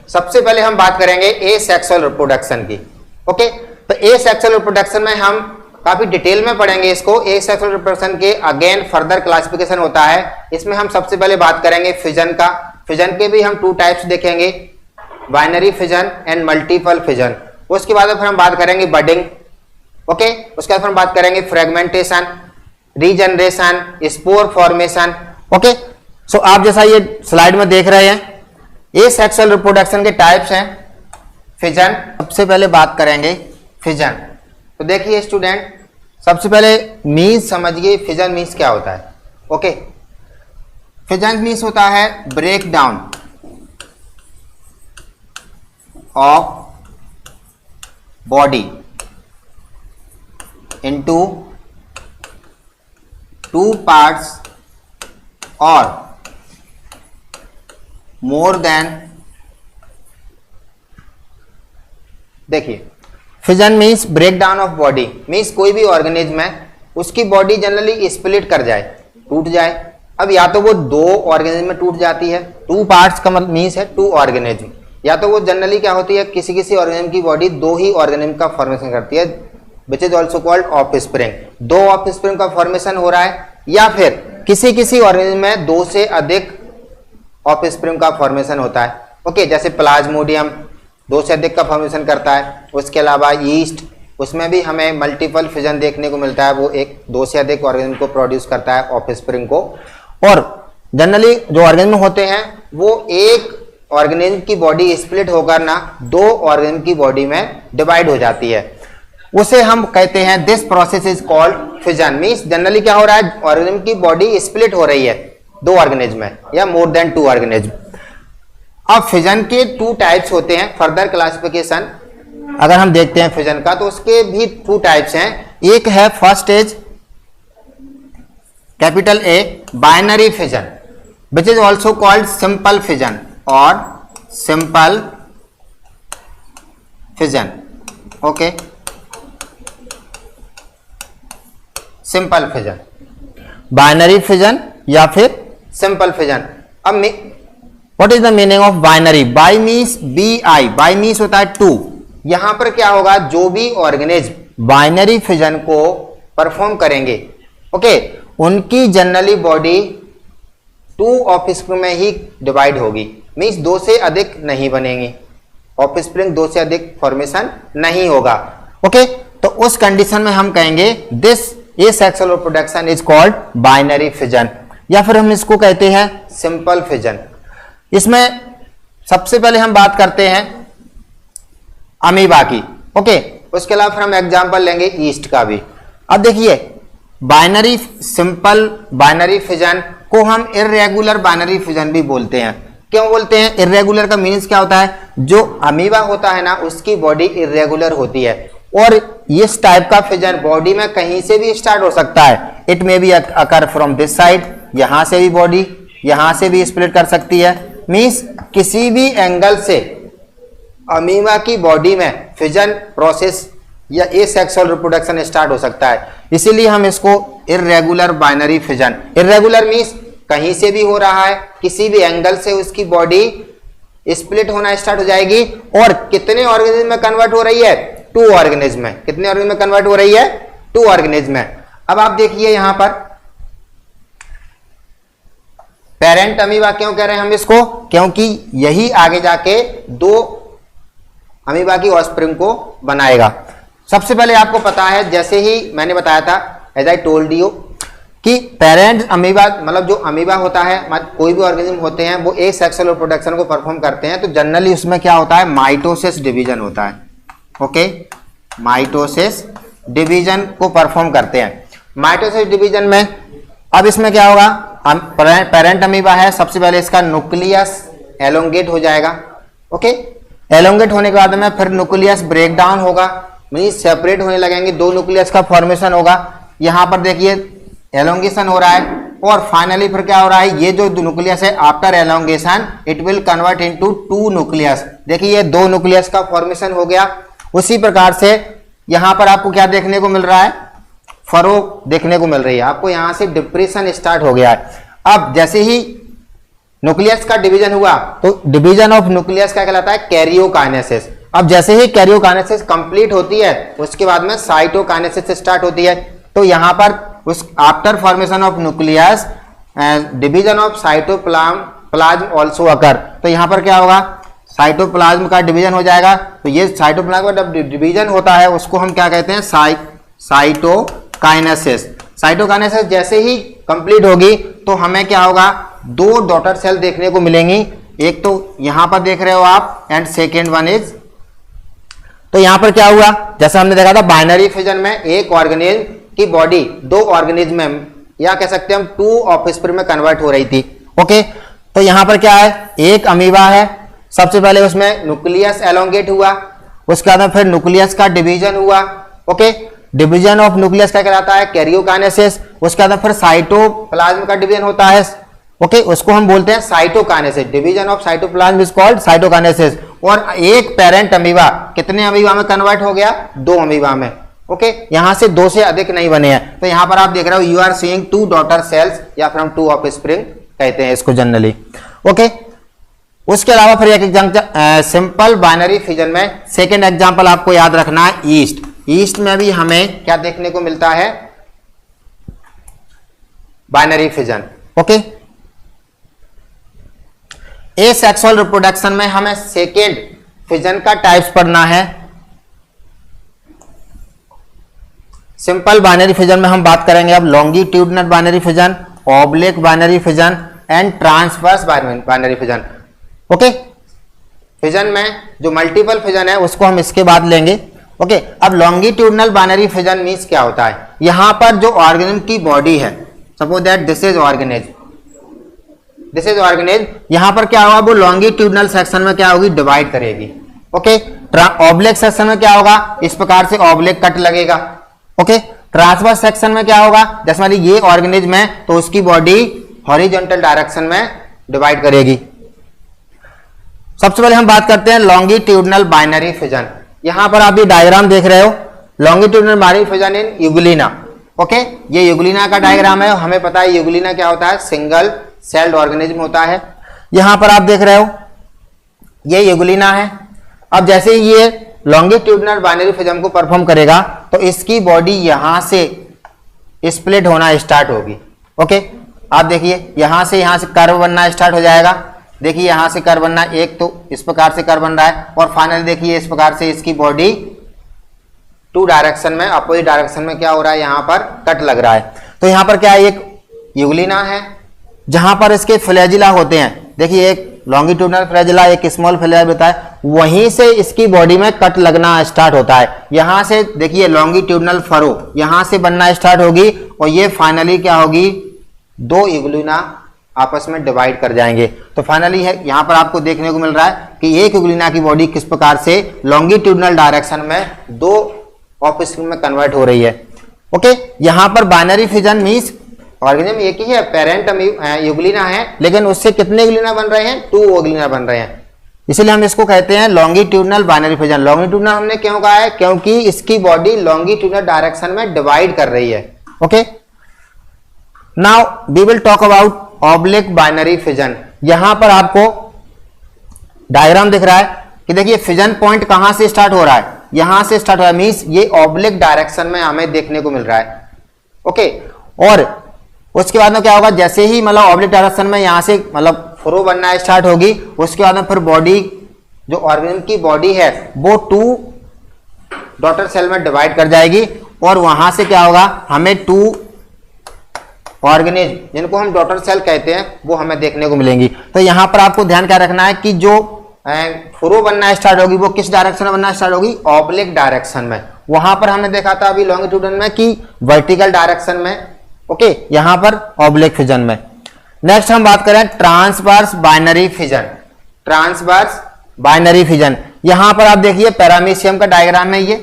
A: सबसे पहले हम बात करेंगे एसेक्सुअल रिप्रोडक्शन की। ओके, तो एसेक्सुअल रिप्रोडक्शन में हम काफी डिटेल में पढ़ेंगे इसको। एसेक्सुअल रिप्रोडक्शन के अगेन फर्दर क्लासिफिकेशन होता है। इसमें हम सबसे पहले बात करेंगे फिजन का। फिजन के भी हम 2 टाइप्स देखेंगे, binary fission and multiple fission. उसके बाद फिर हम बात करेंगे बडिंग। ओके, उसके बाद फिर हम बात करेंगे fragmentation, regeneration, spore formation. Okay, so आप जैसा ये स्लाइड में देख रहे हैं, एसेक्सुअल रिप्रोडक्शन के टाइप्स हैं फिजन। सबसे पहले बात करेंगे फिजन। तो देखिए स्टूडेंट, सबसे पहले मीन्स समझिए फिजन मीन्स क्या होता है। ओके, फिजन मीन्स होता है break down of body into 2 parts और मोर देन। देखिए, fission means break down of body, means कोई भी ऑर्गेनिज्म है उसकी बॉडी जनरली स्प्लिट कर जाए, टूट जाए। अब या तो वो 2 ऑर्गेनिज्म में टूट जाती है, 2 पार्ट्स का मतलब मीन्स है 2 ऑर्गेनिज्म, या तो वो जनरली क्या होती है, किसी किसी ऑर्गेनिज्म की बॉडी 2 ही ऑर्गेनिज्म का फॉर्मेशन करती है, विच is also called offspring. 2 offspring का फॉर्मेशन हो रहा है, या फिर किसी किसी ऑर्गेनिज्म में 2 से अधिक ऑफस्प्रिंग का फॉर्मेशन होता है। ओके, जैसे प्लाज्मोडियम 2 से अधिक का फॉर्मेशन करता है। उसके अलावा यीस्ट, उसमें भी हमें मल्टीपल फिजन देखने को मिलता है, वो एक 2 से अधिक ऑर्गेनिज्म को प्रोड्यूस करता है, ऑफस्प्रिंग को। और जनरली जो ऑर्गेनिज्म होते हैं वो एक ऑर्गेनिज्म की बॉडी स्प्लिट होकर ना 2 ऑर्गेनिज्म की बॉडी में डिवाइड हो जाती है, उसे हम कहते हैं this process is called fission. Means generally क्या हो रहा है, ऑर्गेनिज्म की बॉडी स्प्लिट हो रही है 2 ऑर्गेनिज्म में या मोर देन 2 ऑर्गेनिज्म। अब फिजन के 2 टाइप्स होते हैं। फर्दर क्लासिफिकेशन अगर हम देखते हैं फिजन का, तो उसके भी 2 टाइप्स हैं। एक है first is capital A binary fission, which is also called simple fission और simple fission. Okay, simple fission, binary fission या फिर सिंपल फिजन। अब what is the meaning of binary? Bi means BI, bi means होता है 2। यहां पर क्या होगा, जो भी ऑर्गेनिज्म बाइनरी फिजन को परफॉर्म करेंगे, ओके, उनकी जनरली बॉडी 2 ऑफस्प्रिंग में ही डिवाइड होगी, मीन्स 2 से अधिक नहीं बनेंगी, ऑफस्प्रिंग 2 से अधिक फॉर्मेशन नहीं होगा। ओके, तो उस कंडीशन में हम कहेंगे this asexual reproduction is called binary fission, या फिर हम इसको कहते हैं सिंपल फिजन। इसमें सबसे पहले हम बात करते हैं अमीबा की। ओके, उसके अलावा फिर हम एग्जांपल लेंगे ईस्ट का भी। अब देखिए, बाइनरी सिंपल बाइनरी फिजन को हम इर्रेगुलर बाइनरी फिजन भी बोलते हैं। क्यों बोलते हैं? इर्रेगुलर का मीन्स क्या होता है, जो अमीबा होता है ना उसकी बॉडी इर्रेगुलर होती है, और इस टाइप का फिजन बॉडी में कहीं से भी स्टार्ट हो सकता है। It may be occur from this side, यहां से भी बॉडी यहां से भी स्प्लिट कर सकती है, मीन्स किसी भी एंगल से अमीबा की बॉडी में फिजन प्रोसेस या एसेक्सुअल रिप्रोडक्शन स्टार्ट हो सकता है। इसीलिए हम इसको irregular binary fission, irregular means कहीं से भी हो रहा है, किसी भी एंगल से उसकी बॉडी स्प्लिट होना स्टार्ट हो जाएगी, और कितने ऑर्गेनिज्म में कन्वर्ट हो रही है, 2 ऑर्गेनिज्म में। कितने ऑर्गेनिज्म में कन्वर्ट हो रही है, 2 ऑर्गेनिज्म में। अब आप देखिए यहां पर पेरेंट अमीबा क्यों कह रहे हैं हम इसको, क्योंकि यही आगे जाके 2 अमीबा की ऑस्प्रिंग को बनाएगा। सबसे पहले आपको पता है, जैसे ही मैंने बताया था एज आई टोल्ड यू कि पेरेंट अमीबा मतलब जो अमीबा होता है, कोई भी ऑर्गेनिज्म होते हैं वो एक सेक्सुअल रिप्रोडक्शन को परफॉर्म करते हैं, तो जनरली उसमें क्या होता है, माइटोसिस डिवीजन होता है। ओके, माइटोसिस डिवीजन को परफॉर्म करते हैं। माइटोसिस डिवीजन में अब इसमें क्या होगा, पेरेंट अमीबा है, सबसे पहले इसका न्यूक्लियस एलोंगेट हो जाएगा। ओके, एलोंगेट होने के बाद में फिर न्यूक्लियस ब्रेक डाउन होगा, मींस सेपरेट होने लगेंगे, दो न्यूक्लियस का फॉर्मेशन होगा। यहां पर देखिए एलोंगेशन हो रहा है और फाइनली फिर क्या हो रहा है, ये जो न्यूक्लियस है after elongation it will convert into two nucleus. देखिए ये दो न्यूक्लियस का फॉर्मेशन हो गया। उसी प्रकार से यहां पर आपको क्या देखने को मिल रहा है, फरो देखने को मिल रही है, आपको यहां से डिप्रेशन स्टार्ट हो गया है। अब जैसे ही न्यूक्लियस का डिवीजन हुआ तो डिवीजन ऑफ न्यूक्लियस क्या कहलाता है, कैरियोकाइनेसिस। अब जैसे ही कैरियोकाइनेसिस कंप्लीट होती है उसके बाद में साइटोकाइनेसिस स्टार्ट होती है। तो यहां पर उस after formation of nucleus division of cytoplasm also occur. तो यहां पर क्या होगा, साइटोप्लाज्म का डिवीजन हो जाएगा। तो ये साइटोप्लाज्म का डिवीजन होता है उसको हम क्या कहते हैं, साइटोकाइनेसिस। साइटोकाइनेसिस जैसे ही कंप्लीट होगी तो हमें क्या होगा, दो डॉटर सेल देखने को मिलेंगी। एक तो यहां पर देख रहे हो आप एंड सेकेंड वन इज, तो यहां पर क्या हुआ, जैसा हमने देखा था बाइनरी फिजन में एक ऑर्गेनिज्म की बॉडी दो ऑर्गेनिज्म में या कह सकते हैं हम टू ऑफस्प्रिंग में कन्वर्ट हो रही थी। ओके, तो यहां पर क्या है, एक अमीबा है, सबसे पहले उसमें न्यूक्लियस एलोंगेट हुआ, उसके बाद फिर न्यूक्लियस का डिवीजन हुआ। ओके, डिवीजन ऑफ न्यूक्लियस क्या कहलाता है, कैरियोकाइनेसिस। उसके बाद फिर साइटोप्लाज्म का डिवीजन होता है। ओके, उसको हम बोलते हैं cytokinesis. Division of cytoplasm is called cytokinesis. और एक पेरेंट अमीबा कितने अमीबा में कन्वर्ट हो गया, दो अमीबा में। ओके, यहां से दो से अधिक नहीं बने हैं। तो यहां पर आप देख रहे हो, you are seeing two daughter cells या फिर हम टू ऑफस्प्रिंग कहते हैं इसको जनरली। ओके, उसके अलावा फिर एक सिंपल बाइनरी फिजन में सेकेंड एग्जांपल आपको याद रखना है, ईस्ट। ईस्ट में भी हमें क्या देखने को मिलता है, बाइनरी फिजन। ओके, ए सेक्सुअल रिप्रोडक्शन में हमें सेकेंड फिजन का टाइप्स पढ़ना है। सिंपल बाइनरी फिजन में हम बात करेंगे अब longitudinal binary fission, oblique binary fission and transverse binary fission. Okay, fission में जो मल्टीपल फिजन है उसको हम इसके बाद लेंगे। ओके, अब लॉन्गिट्यूडनल बाइनरी फिजन मींस क्या होता है, यहां पर जो ऑर्गेनिज्म की बॉडी है, suppose that this is organism, यहां पर क्या होगा, वो लॉन्गिट्यूडनल सेक्शन में क्या होगी, डिवाइड करेगी। ओके, ऑब्लिक सेक्शन में क्या होगा, इस प्रकार से ऑब्लिक कट लगेगा। ओके, ट्रांसवर्स सेक्शन में क्या होगा, जैसे मान लीजिए ये ऑर्गेनिज्म है तो उसकी बॉडी हॉरिजॉन्टल डायरेक्शन में डिवाइड करेगी। सबसे पहले हम बात करते हैं लॉन्गिट्यूडनल बाइनरी फिजन। यहां पर आप ये डायग्राम देख रहे हो, लॉन्गिट्यूडनल बाइनरी फिजन इन यूग्लिना। ओके, ये यूग्लिना का डायग्राम है। हमें पता है यूग्लिना क्या होता है, सिंगल सेल्ड ऑर्गेनिज्म होता है। यहां पर आप देख रहे हो ये यूग्लिना है। अब जैसे ही ये लॉन्गिट्यूडनल बाइनरी फिजन को परफॉर्म करेगा तो इसकी बॉडी यहां से स्प्लिट होना स्टार्ट होगी। ओके, आप देखिए यहां से कर्व बनना स्टार्ट हो जाएगा। देखिए यहां से कर्व बनना, एक तो इस प्रकार से कर्व बन रहा है और फाइनली देखिए इस प्रकार से इसकी बॉडी टू डायरेक्शन में, अपोजिट डायरेक्शन में क्या हो रहा है, यहां पर कट लग रहा है। तो यहां पर क्या है, एक यूग्लिना है जहां पर इसके फ्लैजिला होते हैं। देखिए एक लॉन्गिट्यूडनल फ्लैजिला, एक स्मॉल फ्लैजिला होता है, वहीं से इसकी बॉडी में कट लगना स्टार्ट होता है। यहां से देखिए लॉन्गिट्यूडनल फरो यहां से बनना स्टार्ट होगी और ये फाइनली क्या होगी, दो यूग्लिना आपस में डिवाइड कर जाएंगे। तो फाइनली है यहां पर आपको देखने को मिल रहा है कि एक यूग्लिना की बॉडी किस प्रकार से लॉन्गिट्यूडनल डायरेक्शन में दो ऑफस्प्रिंग में कन्वर्ट हो रही है। ओके, यहां पर बाइनरी फिजन मींस ऑर्गेनिज्म एक ही है, पेरेंट यूग्लिना है, लेकिन उससे कितने यूग्लिना बन रहे हैं, टू यूग्लिना बन रहे हैं। इसलिए हम इसको कहते हैं लॉन्गिट्यूडनल बाइनरी फिजन। लॉन्गिट्यूडनल हमने क्यों कहा है, क्योंकि इसकी बॉडी लॉन्गिट्यूडनल डायरेक्शन में डिवाइड कर रही है। Okay, now we will talk about oblique binary fission. यहां पर आपको डायग्राम दिख रहा है कि देखिए फिजन पॉइंट कहां से स्टार्ट हो रहा है, यहां से स्टार्ट हो रहा है, मींस ये ऑब्लिक डायरेक्शन में हमें देखने को मिल रहा है। ओके, और उसके बाद में क्या होगा, जैसे ही मतलब ऑब्लिक डायरेक्शन में यहां से मतलब फ्रो बनना स्टार्ट होगी, उसके बाद में फिर बॉडी जो ऑर्गेनिज्म की बॉडी है वो टू डॉटर सेल में डिवाइड कर जाएगी और वहां से क्या होगा, हमें 2 ऑर्गेनिज जिनको हम डॉटर सेल कहते हैं वो हमें देखने को मिलेंगी। तो यहां पर आपको ध्यान क्या रखना है कि जो फ्रो बनना स्टार्ट होगी वो किस डायरेक्शन में बनना स्टार्ट होगी, ऑब्लिक डायरेक्शन में। वहां पर हमने देखा था अभी लॉन्गिट्यूडन में कि वर्टिकल डायरेक्शन में, ओके, यहां पर ऑब्लिक फिजन में। नेक्स्ट हम बात करें transverse binary fission. Transverse binary fission, यहां पर आप देखिए पैरामीशियम का डायग्राम है ये,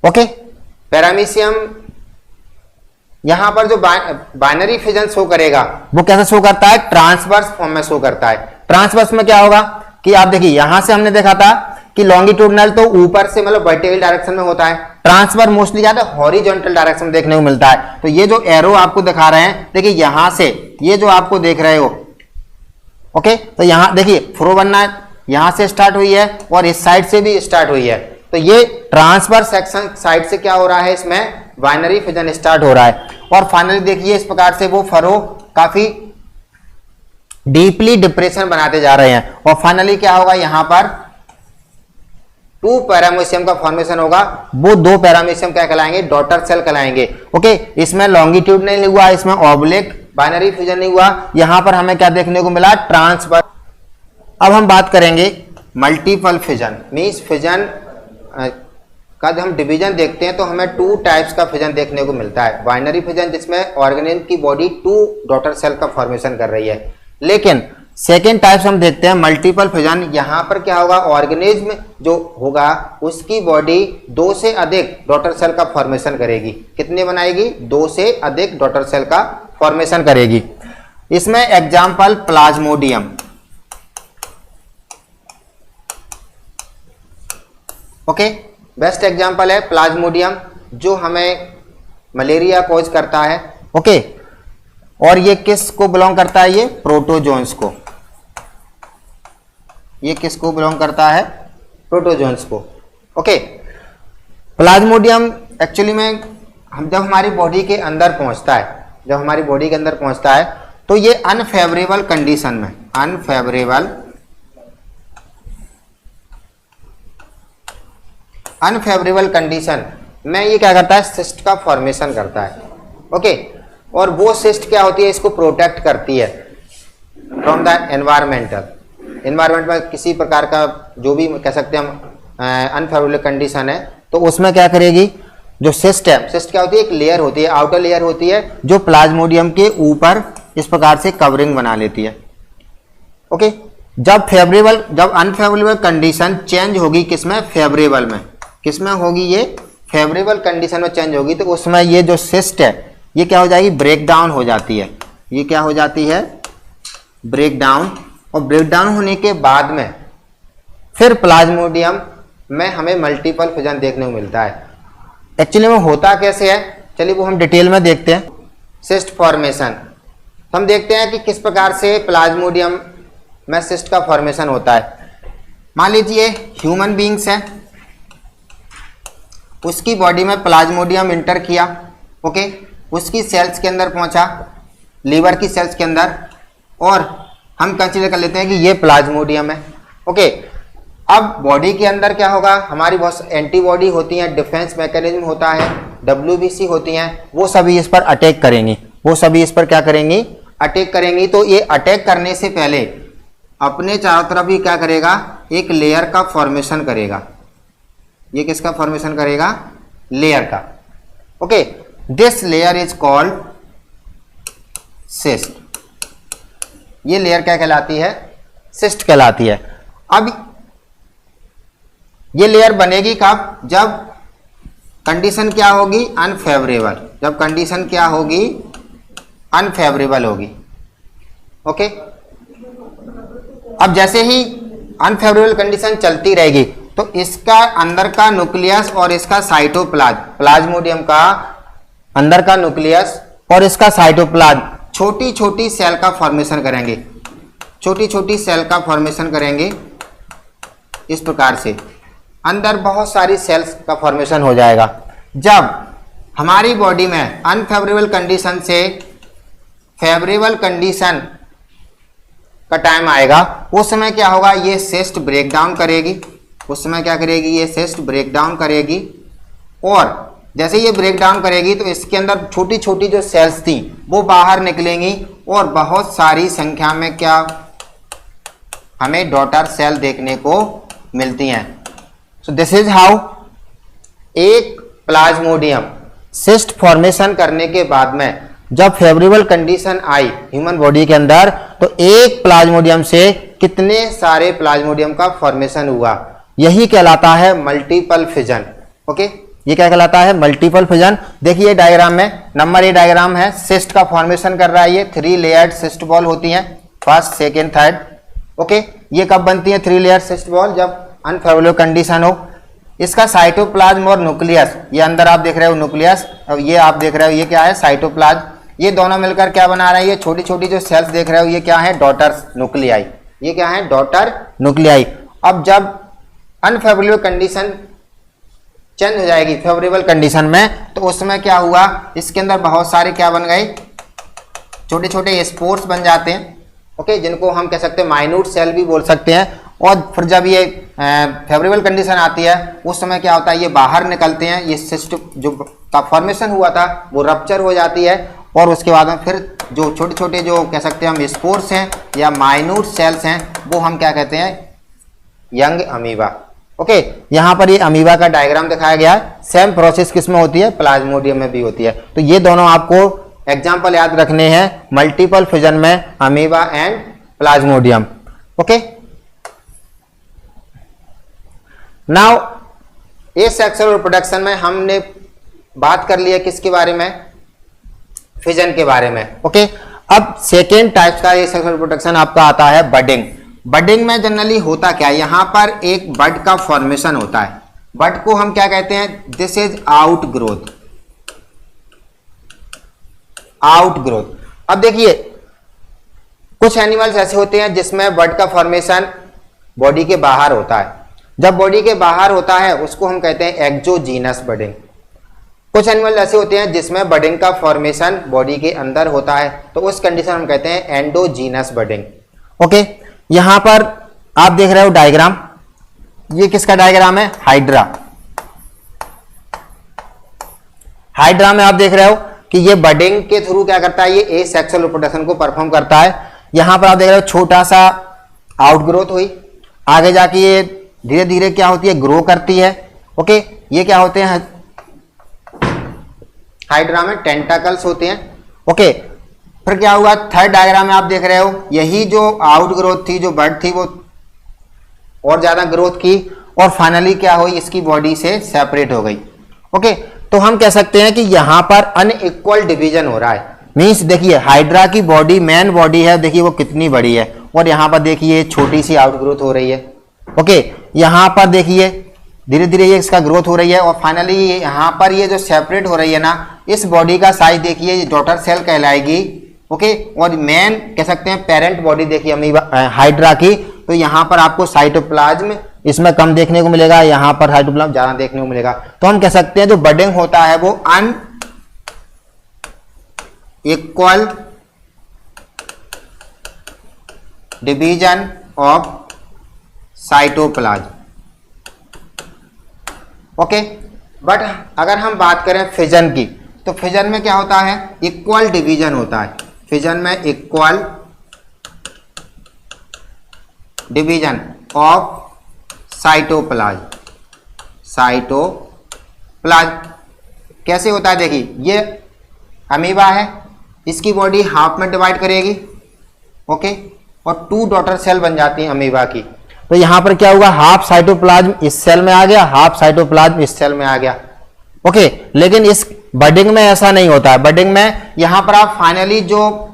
A: ओके। पैरामीशियम यहां पर जो बाइनरी फिजन शो करेगा वो कैसे शो करता है, ट्रांसवर्स फॉर्म में शो करता है। ट्रांसवर्स में क्या होगा कि आप देखिए यहां से हमने देखा था कि लॉन्गिट्यूडनल तो ऊपर से मतलब वर्टिकल डायरेक्शन में होता है, ट्रांसफर मोस्टली ज्यादा हॉरिजॉन्टल डायरेक्शन में देखने को मिलता है। तो ये जो एरो आपको दिखा रहे हैं, देखिए यहां से ये जो आपको देख रहे हो, ओके, तो यहां देखिए फ्रो बनना यहां से स्टार्ट हुई है और इस साइड से भी स्टार्ट हुई है। तो ये ट्रांसफर सेक्शन साइड से क्या हो रहा है, इसमें बाइनरी फिजन स्टार्ट हो रहा है। और फाइनली देखिए इस प्रकार से वो फरो काफी डीपली डिप्रेशन बनाते जा रहे हैं और फाइनली क्या होगा, यहां पर 2 पैरामीशियम का फॉर्मेशन होगा। वो 2 पैरामीशियम क्या कहलाएंगे, डॉटर सेल कहलाएंगे, ओके। इसमें लॉन्गिट्यूड नहीं हुआ, इसमें ऑब्लिक बाइनरी फिजन नहीं हुआ। यहां पर हमें क्या देखने को मिला, ट्रांसफर। अब हम बात करेंगे मल्टीपल फिजन। मींस फिजन का जब हम डिवीजन देखते हैं तो हमें 2 टाइप्स का फिजन देखने को मिलता है। बाइनरी फिजन जिसमें ऑर्गेनिज्म की बॉडी 2 डॉटर सेल का फॉर्मेशन कर रही है। लेकिन सेकेंड टाइप्स हम देखते हैं मल्टीपल फिजन। यहां पर क्या होगा, ऑर्गेनिज्म जो होगा उसकी बॉडी 2 से अधिक डॉटर सेल का फॉर्मेशन करेगी। कितने बनाएगी, 2 से अधिक डॉटर सेल का फॉर्मेशन करेगी। इसमें example Plasmodium, okay, best example है प्लाज्मोडियम जो हमें मलेरिया कॉज करता है, ओके। और ये किस को बिलोंग करता है, ये प्रोटोजोन्स को। ये किसको बिलोंग करता है, प्रोटोजोन्स को, ओके। प्लाज्मोडियम एक्चुअली में हम जब हमारी बॉडी के अंदर पहुंचता है, जब हमारी बॉडी के अंदर पहुंचता है तो ये अनफेवरेबल कंडीशन में, अनफेवरेबल कंडीशन में ये क्या करता है, सिस्ट का फॉर्मेशन करता है, ओके। और वो सिस्ट क्या होती है, इसको प्रोटेक्ट करती है फ्रॉम द एनवायरमेंट में किसी प्रकार का जो भी कह सकते हैं हम अनफेवरेबल कंडीशन है तो उसमें क्या करेगी, जो सिस्ट है, सिस्ट क्या होती है, एक लेयर होती है, आउटर लेयर होती है जो प्लाज्मोडियम के ऊपर इस प्रकार से कवरिंग बना लेती है, ओके। जब अनफेवरेबल कंडीशन चेंज होगी किसमें, फेवरेबल में, किसमें होगी, ये फेवरेबल कंडीशन में चेंज होगी तो उसमें ये जो सिस्ट है ये क्या हो जाएगी, ब्रेक डाउन हो जाती है। ये क्या हो जाती है, ब्रेक डाउन। और ब्रेक डाउन होने के बाद में फिर प्लाज्मोडियम में हमें मल्टीपल फिजन देखने को मिलता है। एक्चुअली में होता कैसे है, चलिए वो हम डिटेल में देखते हैं। सिस्ट फॉर्मेशन हम देखते हैं कि किस प्रकार से प्लाज्मोडियम में सिस्ट का फॉर्मेशन होता है। मान लीजिए ह्यूमन बीइंग्स है, उसकी बॉडी में प्लाज्मोडियम इंटर किया, ओके, उसकी सेल्स के अंदर पहुंचा, लीवर की सेल्स के अंदर, और हम कंसीडर कर लेते हैं कि ये प्लाज्मोडियम है, ओके। अब बॉडी के अंदर क्या होगा, हमारी बहुत एंटीबॉडी होती हैं, डिफेंस मैकेनिज्म होता है, WBC होती हैं, वो सभी इस पर अटैक करेंगी, वो सभी इस पर क्या करेंगी, अटैक करेंगी। तो ये अटैक करने से पहले अपने चारों तरफ ही क्या करेगा, एक लेयर का फॉर्मेशन करेगा। ये किसका फॉर्मेशन करेगा, लेयर का, okay. This layer is called cyst. ये लेयर क्या कहलाती है, सिस्ट कहलाती है। अब ये लेयर बनेगी कब, जब कंडीशन क्या होगी, अनफेवरेबल। जब कंडीशन क्या होगी, अनफेवरेबल होगी, ओके। अब जैसे ही अनफेवरेबल कंडीशन चलती रहेगी तो इसका अंदर का न्यूक्लियस और इसका साइटोप्लाज्म, प्लाज्मोडियम का अंदर का न्यूक्लियस और इसका साइटोप्लाज्म छोटी छोटी सेल का फॉर्मेशन करेंगे, छोटी छोटी सेल का फॉर्मेशन करेंगे। इस प्रकार से अंदर बहुत सारी सेल्स का फॉर्मेशन हो जाएगा। जब हमारी बॉडी में अनफेवरेबल कंडीशन से फेवरेबल कंडीशन का टाइम आएगा, उस समय क्या होगा, ये सिस्ट ब्रेक डाउन करेगी। उस समय क्या करेगी, ये सिस्ट ब्रेक डाउन करेगी और जैसे ये ब्रेक डाउन करेगी तो इसके अंदर छोटी छोटी जो सेल्स थी वो बाहर निकलेंगी और बहुत सारी संख्या में क्या हमें डॉटर सेल देखने को मिलती हैं। सो दिस इज हाउ एक प्लाज्मोडियम सिस्ट फॉर्मेशन करने के बाद में जब फेवरेबल कंडीशन आई ह्यूमन बॉडी के अंदर तो एक प्लाज्मोडियम से कितने सारे प्लाज्मोडियम का फॉर्मेशन हुआ, यही कहलाता है मल्टीपल फिजन। ओके, ये क्या कहलाता है? Multiple fission. देखिए डायग्राम में नंबर ए डायग्राम है, सिस्ट का फॉर्मेशन कर रहा है ये। 3 लेयर्ड सिस्ट बॉल होती हैं, फर्स्ट सेकेंड थर्ड। ओके, ये कब बनती है 3 लेयर्ड सिस्ट बॉल? जब अनफेवरेबल कंडीशन हो। इसका साइटोप्लाज्म और न्यूक्लियस, ये अंदर आप देख रहे हो न्यूक्लियस और ये आप देख रहे हो ये क्या है? साइटोप्लाज्म। ये दोनों मिलकर क्या बना रहे हैं? ये छोटी छोटी जो सेल्स देख रहे हो ये क्या है? Daughter nuclei. ये क्या है? Daughter nuclei. अब जब अनफेवरेबल कंडीशन चेंज हो जाएगी फेवरेबल कंडीशन में तो उसमें क्या हुआ? इसके अंदर बहुत सारे क्या बन गए? छोटे छोटे स्पोर्स बन जाते हैं। ओके, जिनको हम कह सकते हैं माइन्यूट सेल भी बोल सकते हैं। और फिर जब ये फेवरेबल कंडीशन आती है उस समय क्या होता है? ये बाहर निकलते हैं। ये सिस्ट जो का फॉर्मेशन हुआ था वो रप्चर हो जाती है और उसके बाद में फिर जो छोटे छोटे जो कह सकते हैं हम स्पोर्स हैं या माइन्यूट सेल्स हैं वो हम क्या कहते हैं? Young amoeba. ओके, यहाँ पर ये अमीबा का डायग्राम दिखाया गया है। सेम प्रोसेस किस में होती है? प्लाज्मोडियम में भी होती है। तो ये दोनों आपको एग्जाम्पल याद रखने हैं मल्टीपल फिजन में, amoeba and Plasmodium. Okay, now asexual reproduction में हमने बात कर लिया किसके बारे में? फिजन के बारे में। ओके, अब सेकेंड टाइप का एसेक्सुअल रिप्रोडक्शन आपका आता है बडिंग। बडिंग में जनरली होता क्या है? यहां पर एक बड का फॉर्मेशन होता है। बड को हम क्या कहते हैं? This is out growth. Out growth. अब देखिए कुछ एनिमल्स ऐसे होते हैं जिसमें बड का फॉर्मेशन बॉडी के बाहर होता है। जब बॉडी के बाहर होता है उसको हम कहते हैं एक्सोजीनस बडिंग। कुछ एनिमल ऐसे होते हैं जिसमें बडिंग का फॉर्मेशन बॉडी के अंदर होता है तो उस कंडीशन हम कहते हैं एंडोजीनस बडिंग। ओके, यहां पर आप देख रहे हो डायग्राम, ये किसका डायग्राम है? हाइड्रा। हाइड्रा में आप देख रहे हो कि ये बडिंग के थ्रू क्या करता है? ये एसेक्सुअल रिप्रोडक्शन को परफॉर्म करता है। यहां पर आप देख रहे हो छोटा सा आउटग्रोथ हुई, आगे जाके ये धीरे धीरे क्या होती है? ग्रो करती है। ओके, ये क्या होते हैं? हाइड्रा में टेंटाकल्स होते हैं। ओके, फिर क्या हुआ? थर्ड डायग्राम में आप देख रहे हो यही जो आउट ग्रोथ थी, जो बर्ड थी, वो और ज्यादा ग्रोथ की और फाइनली क्या हुई? इसकी बॉडी से सेपरेट हो गई। ओके, तो हम कह सकते हैं कि यहां पर अनइक्वल डिवीजन हो रहा है। मींस देखिए हाइड्रा की बॉडी मेन बॉडी है, देखिए वो कितनी बड़ी है और यहां पर देखिए छोटी सी आउट ग्रोथ हो रही है। ओके, यहां पर देखिए धीरे धीरे ये इसका ग्रोथ हो रही है और फाइनली यहां पर ये जो सेपरेट हो रही है ना, इस बॉडी का साइज देखिए ये डॉटर सेल कहलाएगी। ओके, और मेन कह सकते हैं पेरेंट बॉडी देखिए अमीबा हाइड्रा की, तो यहां पर आपको साइटोप्लाज्म इसमें कम देखने को मिलेगा, यहां पर साइटोप्लाज्म ज्यादा देखने को मिलेगा। तो हम कह सकते हैं जो बडिंग होता है वो unequal division of cytoplasm. Okay, but अगर हम बात करें फिजन की तो फिजन में क्या होता है? इक्वल डिवीजन होता है। फिजन में equal division of cytoplasm. Cytoplasm कैसे होता है? देखिए ये अमीबा है, इसकी बॉडी हाफ में डिवाइड करेगी। ओके, और 2 डॉटर सेल बन जाती हैं अमीबा की। तो यहां पर क्या हुआ? हाफ साइटोप्लाज्म इस सेल में आ गया, हाफ साइटोप्लाज्म इस सेल में आ गया। ओके, लेकिन इस बडिंग में ऐसा नहीं होता है। बडिंग में यहां पर आप फाइनली जो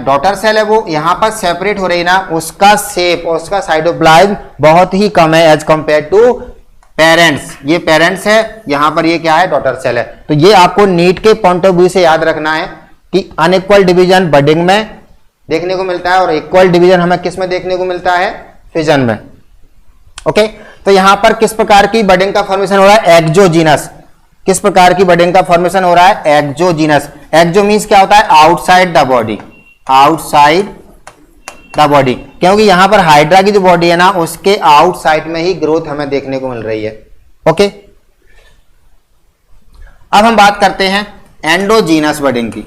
A: डॉटर सेल है वो यहां पर सेपरेट हो रही ना, उसका शेप और उसका साइटोप्लाज्म बहुत ही कम है एज कंपेयर टू पेरेंट्स। ये पेरेंट्स है, यहां पर ये क्या है? डॉटर सेल है। तो ये आपको नीट के पॉइंट ऑफ व्यू से याद रखना है कि अनइक्वल डिवीजन बडिंग में देखने को मिलता है और इक्वल डिवीजन हमें किस में देखने को मिलता है? फिजन में। ओके, तो यहां पर किस प्रकार की बडिंग का फॉर्मेशन हो रहा है? एक्सोजीनस। किस प्रकार की बडिंग का फॉर्मेशन हो रहा है? एक्सोजीनस। एक्सो मींस क्या होता है? Outside the body. Outside the body, क्योंकि यहां पर हाइड्रा की जो बॉडी है ना उसके आउटसाइड में ही ग्रोथ हमें देखने को मिल रही है। ओके, अब हम बात करते हैं एंडोजीनस बडिंग की।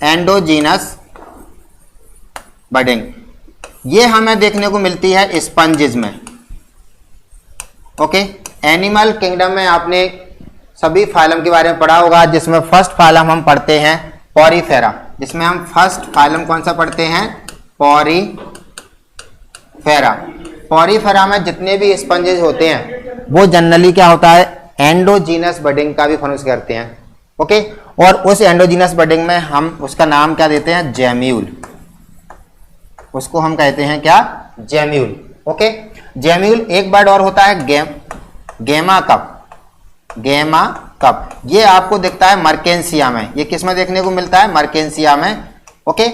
A: एंडोजीनस बडिंग ये हमें देखने को मिलती है स्पंजेस में। ओके, एनिमल किंगडम में आपने सभी फाइलम के बारे में पढ़ा होगा, जिसमें फर्स्ट फाइलम हम पढ़ते हैं पॉरीफेरा। जिसमें हम फर्स्ट फाइलम कौन सा पढ़ते हैं? पॉरीफेरा। पॉरीफेरा में जितने भी स्पंजेस होते हैं वो जनरली क्या होता है? एंडोजीनस बडिंग का भी फॉर्मेशन करते हैं। ओके, और उस एंडोजीनस बडिंग में हम उसका नाम क्या देते हैं? जेम्यूल। उसको हम कहते हैं क्या? जेम्यूल। Okay, gemmule. एक वर्ड और होता है गेमा कप। गेमा कप ये आपको दिखता है मर्केंसिया में। ये किस में देखने को मिलता है? मर्केंसिया में। ओके,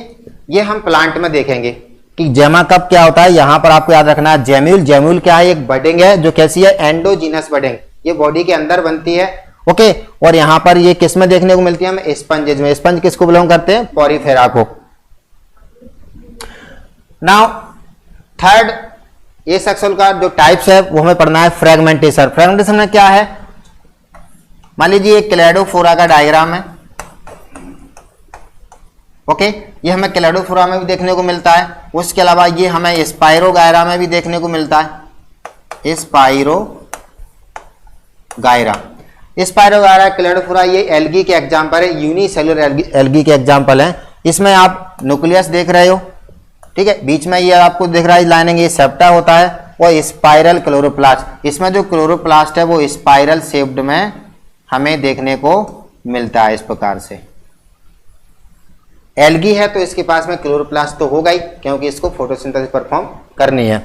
A: ये हम प्लांट में देखेंगे कि जेमा कप क्या होता है। यहां पर आपको याद रखना है जेम्यूल। जेम्यूल क्या है? एक बडिंग है जो कैसी है? Endogenous budding. ये बॉडी के अंदर बनती है। ओके, और यहां पर ये किस में देखने को मिलती है? हमें स्पंजेज में। स्पंज किसको बिलोंग करते हैं? पॉरीफेरा को। नाउ थर्ड ये सेक्सुअल का जो टाइप्स है वो हमें पढ़ना है फ्रेगमेंटेशन। फ्रेगमेंटेशन में क्या है? मान लीजिए एक क्लेडोफोरा का डायग्राम है। ओके, ये हमें क्लेडोफोरा में भी देखने को मिलता है। उसके अलावा ये हमें स्पाइरोगायरा में भी देखने को मिलता है। स्पाइरोगायरा, क्लेडोफोरा ये एल्गी के एग्जाम्पल है, यूनिसेलुलर एल्गी के एग्जाम्पल है। इसमें आप न्यूक्लियस देख रहे हो, ठीक है, बीच में ये आपको दिख रहा है लाइनिंग, ये सेप्टा होता है, और स्पाइरल क्लोरोप्लास्ट। इसमें जो क्लोरोप्लास्ट है वो स्पाइरल शेप्ड में हमें देखने को मिलता है। इस प्रकार से एल्गी है तो इसके पास में क्लोरोप्लास्ट तो होगा ही, क्योंकि इसको फोटोसिंथेसिस परफॉर्म करनी है।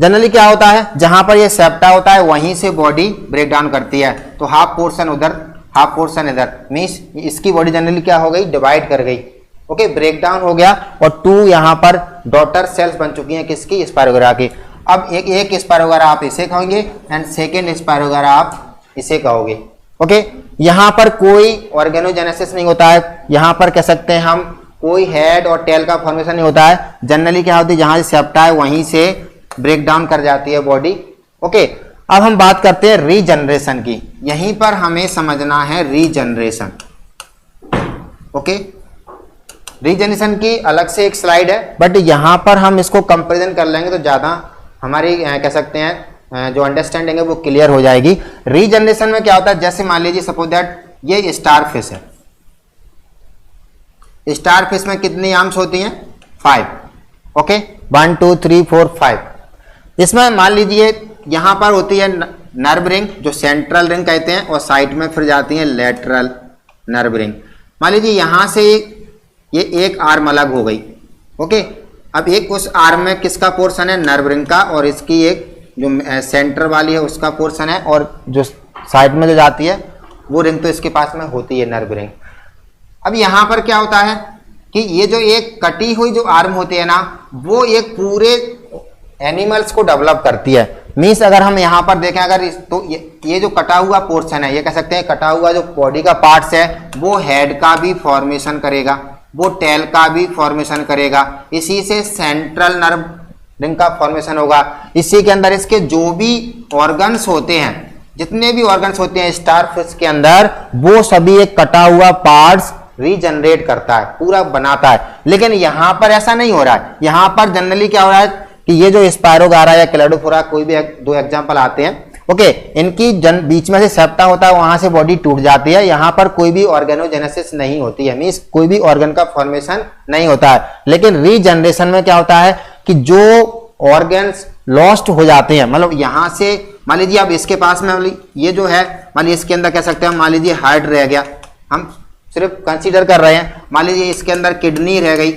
A: जनरली क्या होता है? जहां पर ये सेप्टा होता है वहीं से बॉडी ब्रेक डाउन करती है। तो हाफ पोर्शन उधर, हाफ पोर्शन इधर, मीन्स इसकी बॉडी जनरली क्या हो गई? डिवाइड कर गई। ओके, ब्रेक डाउन हो गया, और 2 यहां पर डॉटर सेल्स बन चुकी हैं। किसकी? स्पाइरोगायरा की। अब एक स्पाइरोगायरा आप इसे कहोगे एंड सेकेंड स्पाइरोगायरा आप इसे कहोगे। ओके, यहां पर कोई ऑर्गेनोजेनेसिस नहीं होता है। यहां पर कह सकते हैं हम कोई हेड और टेल का फॉर्मेशन नहीं होता है। जनरली क्या होती है? जहां से सेप्टा है वहीं से ब्रेक डाउन कर जाती है बॉडी। ओके, अब हम बात करते हैं रीजनरेशन की। यहीं पर हमें समझना है रीजनरेशन। ओके, रीजनरेशन की अलग से एक स्लाइड है, बट यहां पर हम इसको कंपैरिजन कर लेंगे तो ज्यादा हमारी कह सकते हैं जो अंडरस्टैंडिंग है वो क्लियर हो जाएगी। रीजनरेशन में क्या होता है? जैसे मान लीजिए सपोज दैट ये स्टारफिश है। स्टारफिश में कितनी आर्म्स होती हैं? 5। ओके, 1 2 3 4 5। इसमें मान लीजिए यहां पर होती है नर्व रिंग, जो सेंट्रल रिंग कहते हैं, और साइड में फिर जाती है लेटरल नर्व रिंग। मान लीजिए यहां से ये एक आर्म अलग हो गई। ओके, अब एक उस आर्म में किसका पोर्शन है? नर्व रिंग का, और इसकी एक जो सेंटर वाली है उसका पोर्शन है, और जो साइड में जो जाती है वो रिंग तो इसके पास में होती है, नर्व रिंग। अब यहां पर क्या होता है कि ये जो एक कटी हुई जो आर्म होती है ना, वो एक पूरे एनिमल्स को डेवलप करती है। मीन्स अगर हम यहां पर देखें अगर तो ये जो कटा हुआ पोर्शन है, ये कह सकते हैं कटा हुआ जो बॉडी का पार्ट्स है, वो हेड का भी फॉर्मेशन करेगा, वो टेल का भी फॉर्मेशन करेगा। इसी से सेंट्रल नर्व रिंग का फॉर्मेशन होगा। इसी के अंदर इसके जो भी ऑर्गन्स होते हैं, जितने भी ऑर्गन्स होते हैं स्टारफिश के अंदर, वो सभी एक कटा हुआ पार्ट्स रीजनरेट करता है, पूरा बनाता है। लेकिन यहां पर ऐसा नहीं हो रहा है। यहां पर जनरली क्या हो रहा है कि ये जो स्पाइरोगायरा या क्लेडोफोरा, कोई भी 2 एग्जांपल आते हैं। ओके, इनकी बीच में से सेप्टा होता है, वहां से बॉडी टूट जाती है। यहां पर कोई भी ऑर्गेनोजेनेसिस नहीं होती है, मींस कोई भी ऑर्गन का फॉर्मेशन नहीं होता है। लेकिन रीजनरेशन में क्या होता है कि जो ऑर्गन्स लॉस्ट हो जाते हैं, मतलब यहां से मान लीजिए अब इसके पास में ये जो है, मान लीजिए इसके अंदर कह सकते हैं, मान लीजिए हार्ट रह गया, हम सिर्फ कंसीडर कर रहे हैं। मान लीजिए इसके अंदर किडनी रह गई।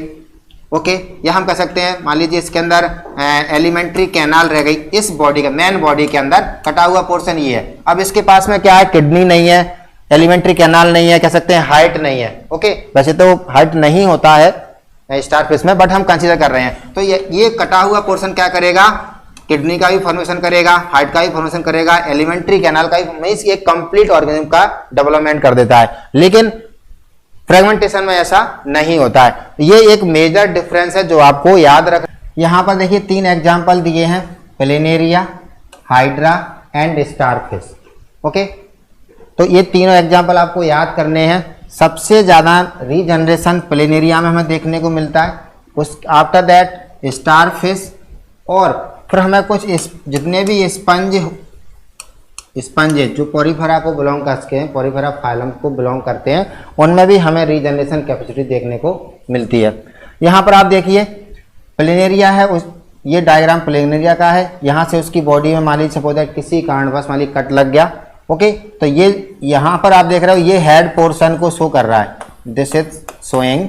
A: ओके, या हम कह सकते हैं मान लीजिए इसके अंदर एलिमेंट्री कैनाल रह गई। इस बॉडी का, मेन बॉडी के अंदर कटा हुआ पोर्शन ये है। अब इसके पास में क्या है? किडनी नहीं है, एलिमेंट्री कैनाल नहीं है, कह सकते हैं हार्ट नहीं है। ओके, वैसे तो हार्ट नहीं होता है स्टारफिश में, बट हम कंसीडर कर रहे हैं। तो ये कटा हुआ पोर्शन क्या करेगा? किडनी का भी फॉर्मेशन करेगा, हार्ट का भी फॉर्मेशन करेगा, एलिमेंट्री कैनाल का भी, मींस ये कंप्लीट ऑर्गेनिज्म का डेवलपमेंट कर देता है। लेकिन फ्रेगमेंटेशन में ऐसा नहीं होता है। ये एक मेजर डिफरेंस है जो आपको याद रख। यहां पर देखिए 3 एग्जांपल दिए हैं, planaria, hydra and starfish. Okay, तो ये तीनों एग्जाम्पल आपको याद करने हैं। सबसे ज़्यादा रीजनरेशन प्लेनेरिया में हमें देखने को मिलता है, उस आफ्टर दैट स्टारफिश, और फिर हमें कुछ जितने भी स्पंज जो पोरीफेरा को बिलोंग करते हैं, पोरीफेरा फाइलम को बिलोंग करते हैं, उनमें भी हमें रीजनरेशन कैपेसिटी देखने को मिलती है। यहाँ पर आप देखिए प्लेनेरिया है, ये डायग्राम प्लेनेरिया का है। यहाँ से उसकी बॉडी में मान लीजिए सपोज दैट किसी कारणवश मान लीजिए कट लग गया, ओके, तो ये यहाँ पर आप देख रहे हो ये हेड पोर्शन को शो कर रहा है, this is showing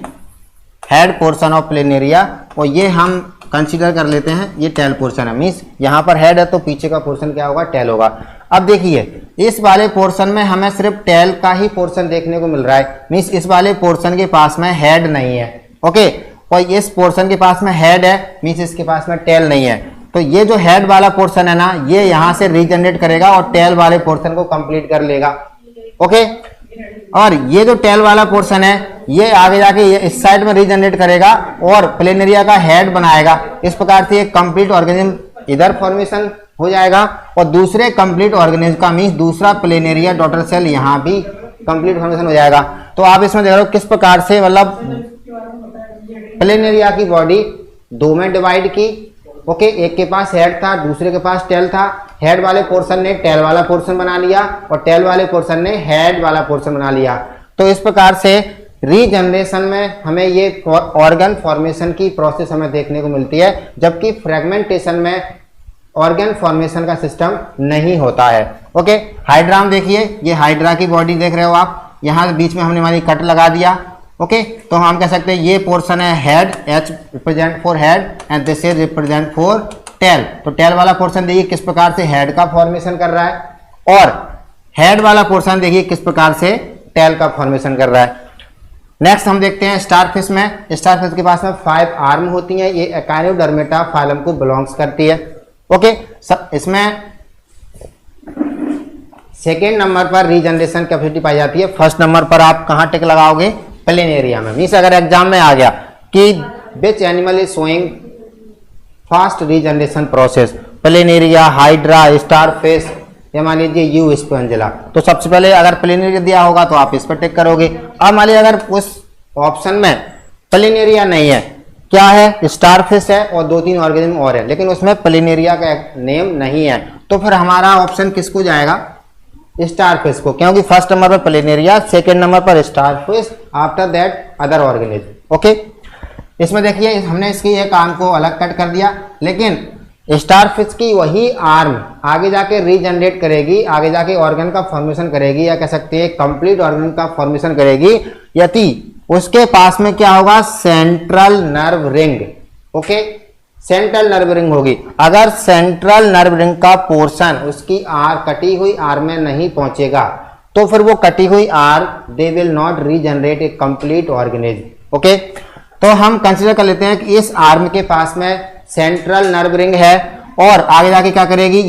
A: head portion of planaria, और ये हम कंसीडर कर लेते हैं ये टेल पोर्शन है। मीन्स यहाँ पर हेड है तो पीछे का पोर्शन क्या होगा, टेल होगा। अब देखिए इस वाले पोर्शन में हमें सिर्फ टेल का ही पोर्शन देखने को मिल रहा है, मीन्स इस वाले पोर्शन के पास में हेड नहीं है, ओके, और इस पोर्शन के पास में हेड है, मीन्स इसके पास में टेल नहीं है। तो ये जो हेड वाला पोर्शन है ना, ये यहाँ से रीजनरेट करेगा और टेल वाले पोर्शन को कंप्लीट कर लेगा, ओके, और ये जो टेल वाला पोर्शन है ये आगे जाके ये इस साइड में रीजनरेट करेगा और प्लेनेरिया का हेड बनाएगा। इस प्रकार से एक कंप्लीट ऑर्गेनिज्म इधर फॉर्मेशन हो जाएगा और दूसरे कंप्लीट ऑर्गेनिज्म का मीन्स दूसरा प्लेनेरिया डॉटर सेल यहाँ भी कंप्लीट फॉर्मेशन हो जाएगा। तो आप इसमें देख रहे हो किस प्रकार से मतलब प्लेनेरिया की बॉडी दो में डिवाइड की, ओके, एक के पास हेड था, दूसरे के पास टेल था। हेड वाले पोर्शन ने टेल वाला पोर्शन बना लिया और टेल वाले पोर्शन ने हेड वाला पोर्शन बना लिया। तो इस प्रकार से रीजनरेशन में हमें ये ऑर्गन फॉर्मेशन की प्रोसेस हमें देखने को मिलती है, जबकि फ्रेगमेंटेशन में ऑर्गन फॉर्मेशन का सिस्टम नहीं होता है, ओके। हाइड्रा में देखिए, ये हाइड्रा की बॉडी देख रहे हो आप, यहाँ बीच में हमने हमारी कट लगा दिया, ओके, तो हम कह सकते हैं ये पोर्शन है head, H represent for head and this is represent for tail. तो टेल वाला पोर्शन देखिए किस प्रकार से हेड का फॉर्मेशन कर रहा है और हेड वाला पोर्शन देखिए किस प्रकार से टेल का फॉर्मेशन कर रहा है। नेक्स्ट हम देखते हैं स्टारफिश में। स्टारफिश के पास में 5 आर्म होती हैं, ये एकाइनोडर्मेटा फाइलम को बिलोंग्स करती है, ओके। इसमें सेकेंड नंबर पर रीजनरेशन कैपेसिटी पाई जाती है, फर्स्ट नंबर पर आप कहाँ टिक लगाओगे, प्लेनेरिया में। मीन्स अगर एग्जाम में आ गया कि which animal is showing fast regeneration process, planaria, hydra, starfish, या मान लीजिए यू स्पंजिला, तो सबसे पहले अगर प्लेनेरिया दिया होगा तो आप इस पर टिक करोगे। अब मान लीजिए अगर उस ऑप्शन में प्लेनेरिया नहीं है, क्या है, स्टारफिश है और 2-3 ऑर्गेनिज्म और है, लेकिन उसमें प्लेनेरिया का नेम नहीं है, तो फिर हमारा ऑप्शन किसको जाएगा, स्टारफिश को, क्योंकि फर्स्ट नंबर पर प्लेनेरिया, सेकेंड नंबर पर starfish, after that other organism, okay. इसमें देखिए हमने इसकी एक आर्म को अलग कट कर दिया, लेकिन स्टारफिश की वही आर्म आगे जाके रीजनरेट करेगी, आगे जाके ऑर्गन का फॉर्मेशन करेगी, या कह सकते हैं कंप्लीट ऑर्गन का फॉर्मेशन करेगी, यदि उसके पास में क्या होगा, central nerve ring, okay, central nerve ring होगी। अगर सेंट्रल नर्व रिंग का पोर्शन उसकी कटी हुई आर्म में नहीं पहुंचेगा तो फिर वो कटी हुई arm they will not regenerate A complete organism, okay. तो हम कंसीडर कर लेते हैं कि इस आर्म के पास में सेंट्रल नर्व रिंग है और आगे जाके क्या करेगी,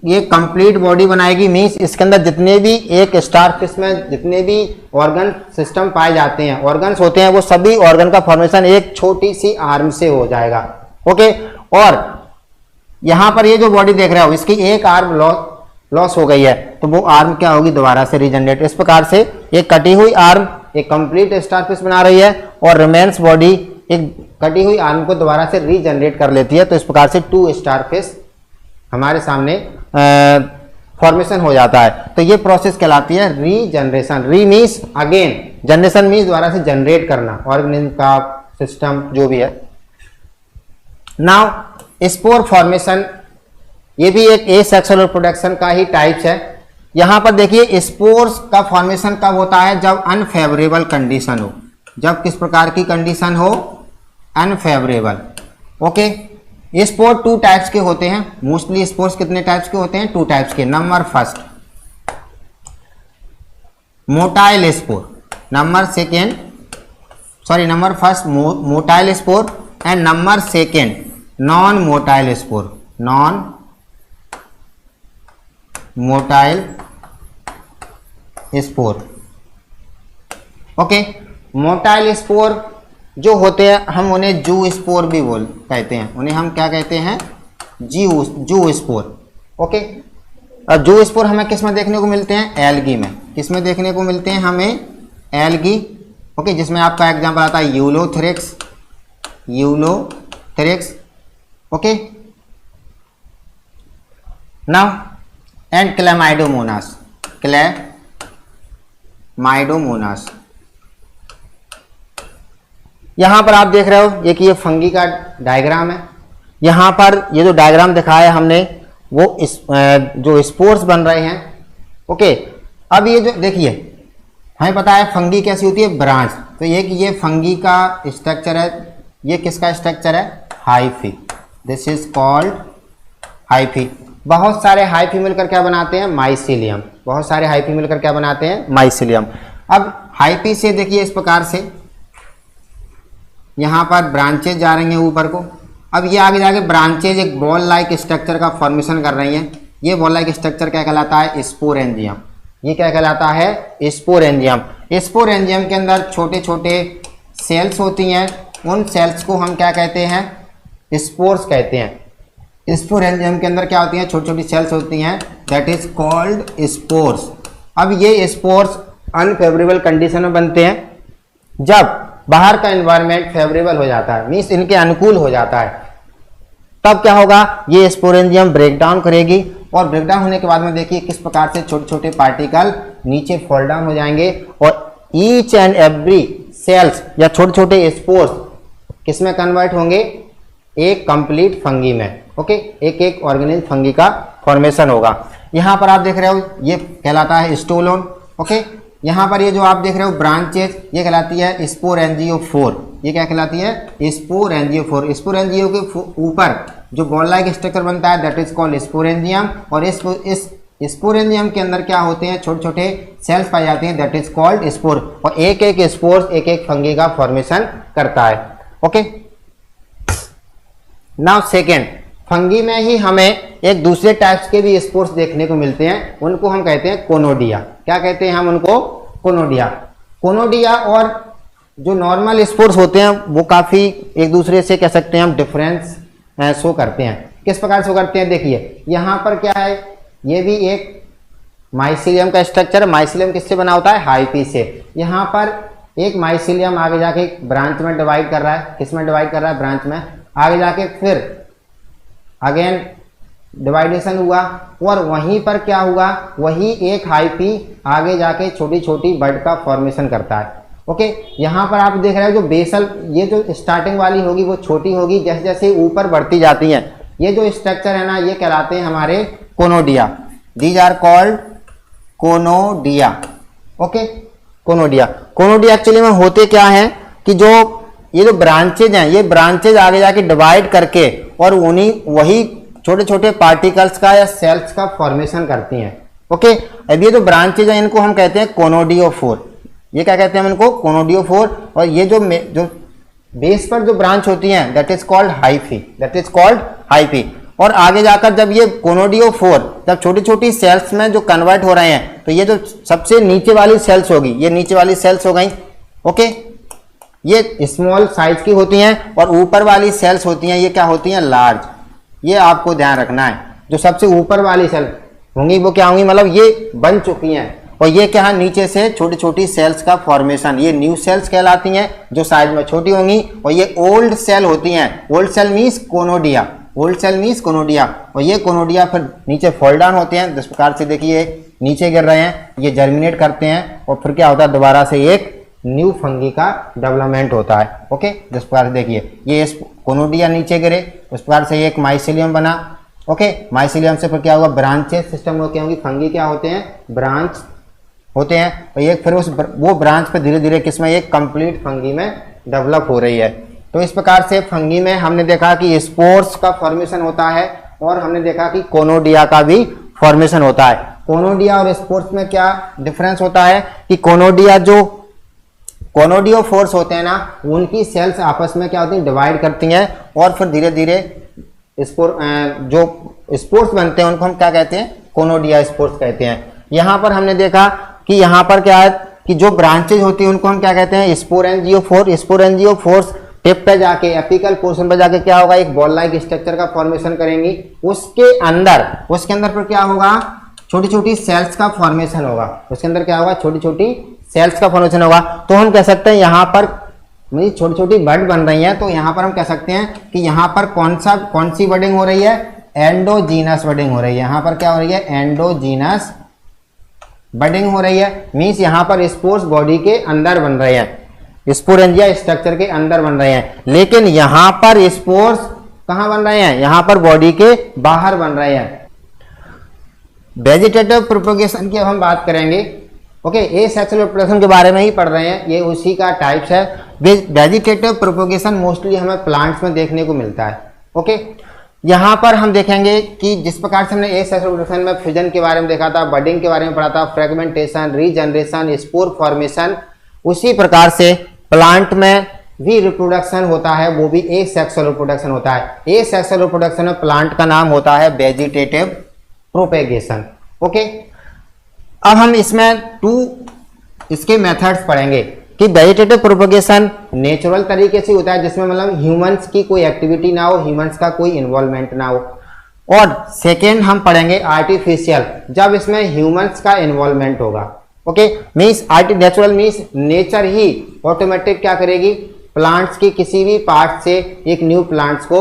A: ये कंप्लीट बॉडी बनाएगी। मींस इसके अंदर जितने भी एक स्टारफिश में जितने भी ऑर्गन सिस्टम पाए जाते हैं, ऑर्गन्स होते हैं, वो सभी ऑर्गन का फॉर्मेशन एक छोटी सी आर्म से हो जाएगा, ओके। और यहां पर ये जो बॉडी देख रहे हो इसकी एक आर्म लॉस हो गई है, तो वो आर्म क्या होगी, दोबारा से रीजनरेट। इस प्रकार से एक कटी हुई आर्म एक कंप्लीट स्टारफिश बना रही है और रिमेन्स बॉडी एक कटी हुई आर्म को दोबारा से रीजनरेट कर लेती है। तो इस प्रकार से 2 स्टारफिश हमारे सामने फॉर्मेशन हो जाता है। तो ये प्रोसेस कहलाती है रीजनरेशन। री मीन्स अगेन, जनरेशन मीन्स दोबारा से जनरेट करना ऑर्गेनिज्म का सिस्टम जो भी है। नाउ स्पोर फॉर्मेशन, ये भी एक एसेक्सुअल रिप्रोडक्शन का ही टाइप्स है। यहां पर देखिए स्पोर्स का फॉर्मेशन कब होता है, जब अनफेवरेबल कंडीशन हो, जब किस प्रकार की कंडीशन हो, अनफेवरेबल, ओके। स्पोर 2 टाइप्स के होते हैं। मोस्टली स्पोर्स कितने टाइप्स के होते हैं, 2 टाइप्स के। Number first motile spore, number first motile spore and number second non motile spore, non motile spore, okay. Motile spore जो होते हैं हम उन्हें जू स्पोर भी कहते हैं, उन्हें हम क्या कहते हैं, जू स्पोर, ओके। और जू स्पोर हमें किस में देखने को मिलते हैं, एल्गी में, किसमें देखने को मिलते हैं हमें? एल्गी। ओके, जिसमें आपका एग्जांपल आता है यूलोथेरिक्स, ओके। नाउ एंड क्लेमाइडोमोनास, यहां पर आप देख रहे हो ये कि ये फंगी का डायग्राम है। यहां पर ये जो डायग्राम दिखाया है हमने वो जो स्पोर्स बन रहे हैं। ओके, अब ये जो देखिए हमें पता है फंगी कैसी होती है? ब्रांच। तो ये कि ये फंगी का स्ट्रक्चर है, ये किसका स्ट्रक्चर है? Hyphae. This is called hyphae. बहुत सारे हाइफी मिलकर क्या बनाते हैं? माइसीलियम। बहुत सारे हाइफी मिलकर क्या बनाते हैं? माइसीलियम। अब हाइफी से देखिए इस प्रकार से यहां पर ब्रांचेज जा रही हैं ऊपर को। अब ये आगे जाके ब्रांचेज एक बॉल लाइक स्ट्रक्चर का फॉर्मेशन कर रही हैं। ये बॉल लाइक स्ट्रक्चर क्या कहलाता है? स्पोरेंजियम। ये क्या कहलाता है? स्पोरेंजियम। स्पोरेंजियम के अंदर छोटे छोटे सेल्स होती हैं, उन सेल्स को हम क्या कहते हैं? स्पोर्स कहते हैं। स्पोरेंजियम के अंदर क्या होती हैं? छोटी छोटी सेल्स होती हैं, दैट इज कॉल्ड स्पोर्स। अब ये स्पोर्स अनफेवरेबल कंडीशन में बनते हैं जब बाहर का एनवायरनमेंट फेवरेबल हो जाता है, मीन्स इनके अनुकूल हो जाता है। तब क्या होगा? ये स्पोरेंजियम ब्रेक डाउन करेगी और ब्रेक डाउन होने के बाद में देखिए किस प्रकार से छोटे छोटे पार्टिकल नीचे फॉल डाउन हो जाएंगे और ईच एंड एवरी सेल्स या छोटे छोटे स्पोर्स किसमें कन्वर्ट होंगे? एक कंप्लीट फंगी में। ओके, एक एक ऑर्गेनिज्म फंगी का फॉर्मेशन होगा। यहाँ पर आप देख रहे हो ये कहलाता है स्टोलोन। ओके, यहाँ पर ये जो आप देख रहे हो ब्रांचेज ये कहलाती है स्पोरेंजियोफोर। ये क्या कहलाती है? स्पोरेंजियोफोर। स्पोरेंजियो के ऊपर जो बॉल लाइक स्ट्रक्चर बनता है दैट इज कॉल्ड स्पोरेंजियम। और इस स्पोरेंजियम के अंदर क्या होते हैं? छोटे छोटे सेल्स पाई जाती हैं, दैट इज कॉल्ड स्पोर। और एक एक स्पोर्स एक एक फंगी का फॉर्मेशन करता है। ओके, नाउ सेकेंड, फंगी में ही हमें एक दूसरे टाइप्स के भी स्पोर्स देखने को मिलते हैं, उनको हम कहते हैं कोनोडिया। क्या कहते हैं हम उनको? कोनोडिया। कोनोडिया और जो नॉर्मल स्पोर्स होते हैं वो काफ़ी एक दूसरे से कह सकते हैं हम डिफरेंस शो करते हैं। किस प्रकार शो करते हैं? देखिए यहाँ पर क्या है, ये भी एक माइसीलियम का स्ट्रक्चर। माइसीलियम किससे बना होता है? हाइफी से। यहाँ पर एक माइसीलियम आगे जाके ब्रांच में डिवाइड कर रहा है। किस में डिवाइड कर रहा है? ब्रांच में। आगे जाके फिर अगेन डिवाइडेशन हुआ और वहीं पर क्या हुआ? वही एक हाइफी आगे जाके छोटी छोटी बड का फॉर्मेशन करता है। ओके, यहाँ पर आप देख रहे हो जो बेसल, ये जो स्टार्टिंग वाली होगी वो छोटी होगी, जैसे जैसे ऊपर बढ़ती जाती हैं। ये जो स्ट्रक्चर है ना ये कहलाते हैं हमारे conidia. These are called conidia. Okay, conidia. Conidia actually में होते क्या है कि जो ये जो ब्रांचेज हैं ये ब्रांचेज आगे जाके डिवाइड करके और उन्हीं वही छोटे छोटे पार्टिकल्स का या सेल्स का फॉर्मेशन करती हैं। ओके, अब ये जो ब्रांचेज हैं इनको हम कहते हैं कोनोडियोफोर। ये क्या कहते हैं हम इनको? कोनोडियोफोर। और ये जो बेस पर जो ब्रांच होती हैं that is called hyphae, that is called hyphae. और आगे जाकर जब ये कोनोडियोफोर जब छोटी छोटी सेल्स में जो कन्वर्ट हो रहे हैं तो ये जो सबसे नीचे वाली सेल्स होगी, ये नीचे वाली सेल्स हो गई। ओके, ये स्मॉल साइज की होती हैं और ऊपर वाली सेल्स होती हैं ये क्या होती हैं? लार्ज। ये आपको ध्यान रखना है। जो सबसे ऊपर वाली सेल होंगी वो क्या होंगी? मतलब ये बन चुकी हैं और ये क्या है? नीचे से छोटी छोटी सेल्स का फॉर्मेशन, ये न्यू सेल्स कहलाती हैं जो साइज में छोटी होंगी। और ये ओल्ड सेल होती हैं। Old cell means conidia. Old cell means conidia. और ये कोनोडिया फिर नीचे फॉल डाउन होते हैं। जिस प्रकार से देखिए नीचे गिर रहे हैं, ये जर्मिनेट करते हैं और फिर क्या होता है? दोबारा से एक न्यू फंगी का डेवलपमेंट होता है। ओके, जिस प्रकार से देखिए ये कोनोडिया नीचे गिरे, उस प्रकार से एक माइसीलियम बना। ओके, माइसीलियम से फिर क्या होगा? ब्रांचेस सिस्टम में क्या होंगी? फंगी क्या होते हैं? ब्रांच होते हैं। और ये फिर वो ब्रांच पे धीरे धीरे किसमें? एक कंप्लीट फंगी में डेवलप हो रही है। तो इस प्रकार से फंगी में हमने देखा कि स्पोर्स का फॉर्मेशन होता है और हमने देखा कि कोनोडिया का भी फॉर्मेशन होता है। कोनोडिया और स्पोर्स में क्या डिफरेंस होता है कि कोनोडिया जो कोनोडियोफोर्स होते हैं ना उनकी सेल्स आपस में क्या होती हैं? डिवाइड करती हैं और फिर धीरे धीरे जो स्पोर्स बनते हैं उनको हम क्या कहते हैं? कोनोडिया स्पोर्स कहते हैं। यहाँ पर हमने देखा कि यहाँ पर क्या है कि जो ब्रांचेज होती हैं उनको हम क्या कहते हैं? स्पोरेंजियोफोर। स्पोरेंजियोफोर्स टिप पे जाके एपिकल पोर्शन पे जाके क्या होगा? एक बॉल लाइक स्ट्रक्चर का फॉर्मेशन करेंगी। उसके अंदर फिर क्या होगा? छोटी छोटी सेल्स का फॉर्मेशन होगा, उसके अंदर क्या होगा, छोटी छोटी सेल्स का फॉर्मेशन होगा। तो हम कह सकते हैं यहाँ पर छोटी छोटी बड बन रही है, तो यहाँ पर हम कह सकते हैं कि यहाँ पर कौन सी बडिंग हो रही है, एंडोजीनस बडिंग हो रही है। यहाँ पर क्या हो रही है, एंडोजीनस बडिंग हो रही है। मीन्स यहाँ पर स्पोर्स बॉडी के अंदर बन रहे हैं, स्पोरेंजिया स्ट्रक्चर के अंदर बन रहे हैं। लेकिन यहाँ पर स्पोर्स कहाँ बन रहे हैं, यहाँ पर बॉडी के बाहर बन रहे हैं। वेजिटेटिव प्रोपगेशन की अब हम बात करेंगे। ओके, एसेक्सुअल रिप्रोडक्शन के बारे में ही पढ़ रहे हैं, ये उसी का टाइप्स है। वेजिटेटिव प्रोपगेशन मोस्टली हमें प्लांट्स में देखने को मिलता है। ओके, यहाँ पर हम देखेंगे कि जिस प्रकार से हमने एसेक्सुअल रिप्रोडक्शन में फिजन के बारे में देखा था, बडिंग के बारे में पढ़ा था, फ्रेगमेंटेशन, रीजनरेशन, स्पोर फॉर्मेशन, उसी प्रकार से प्लांट में भी रिप्रोडक्शन होता है, वो भी एसेक्सुअल रिप्रोडक्शन होता है। एसेक्सुअल रिप्रोडक्शन में प्लांट का नाम होता है वेजिटेटिव प्रोपेगेशन। ओके, अब हम इसमें इसके मेथड्स पढ़ेंगे कि वेजिटेटिव प्रोपेगेशन नेचुरल तरीके से होता है, जिसमें मतलब ह्यूमंस की कोई एक्टिविटी ना हो, ह्यूमंस का कोई इन्वॉल्वमेंट ना हो। और सेकेंड हम पढ़ेंगे आर्टिफिशियल, जब इसमें ह्यूमंस का इन्वॉल्वमेंट होगा। Okay, means natural means nature ही ऑटोमेटिक क्या करेगी, प्लांट्स की किसी भी पार्ट से एक न्यू प्लांट्स को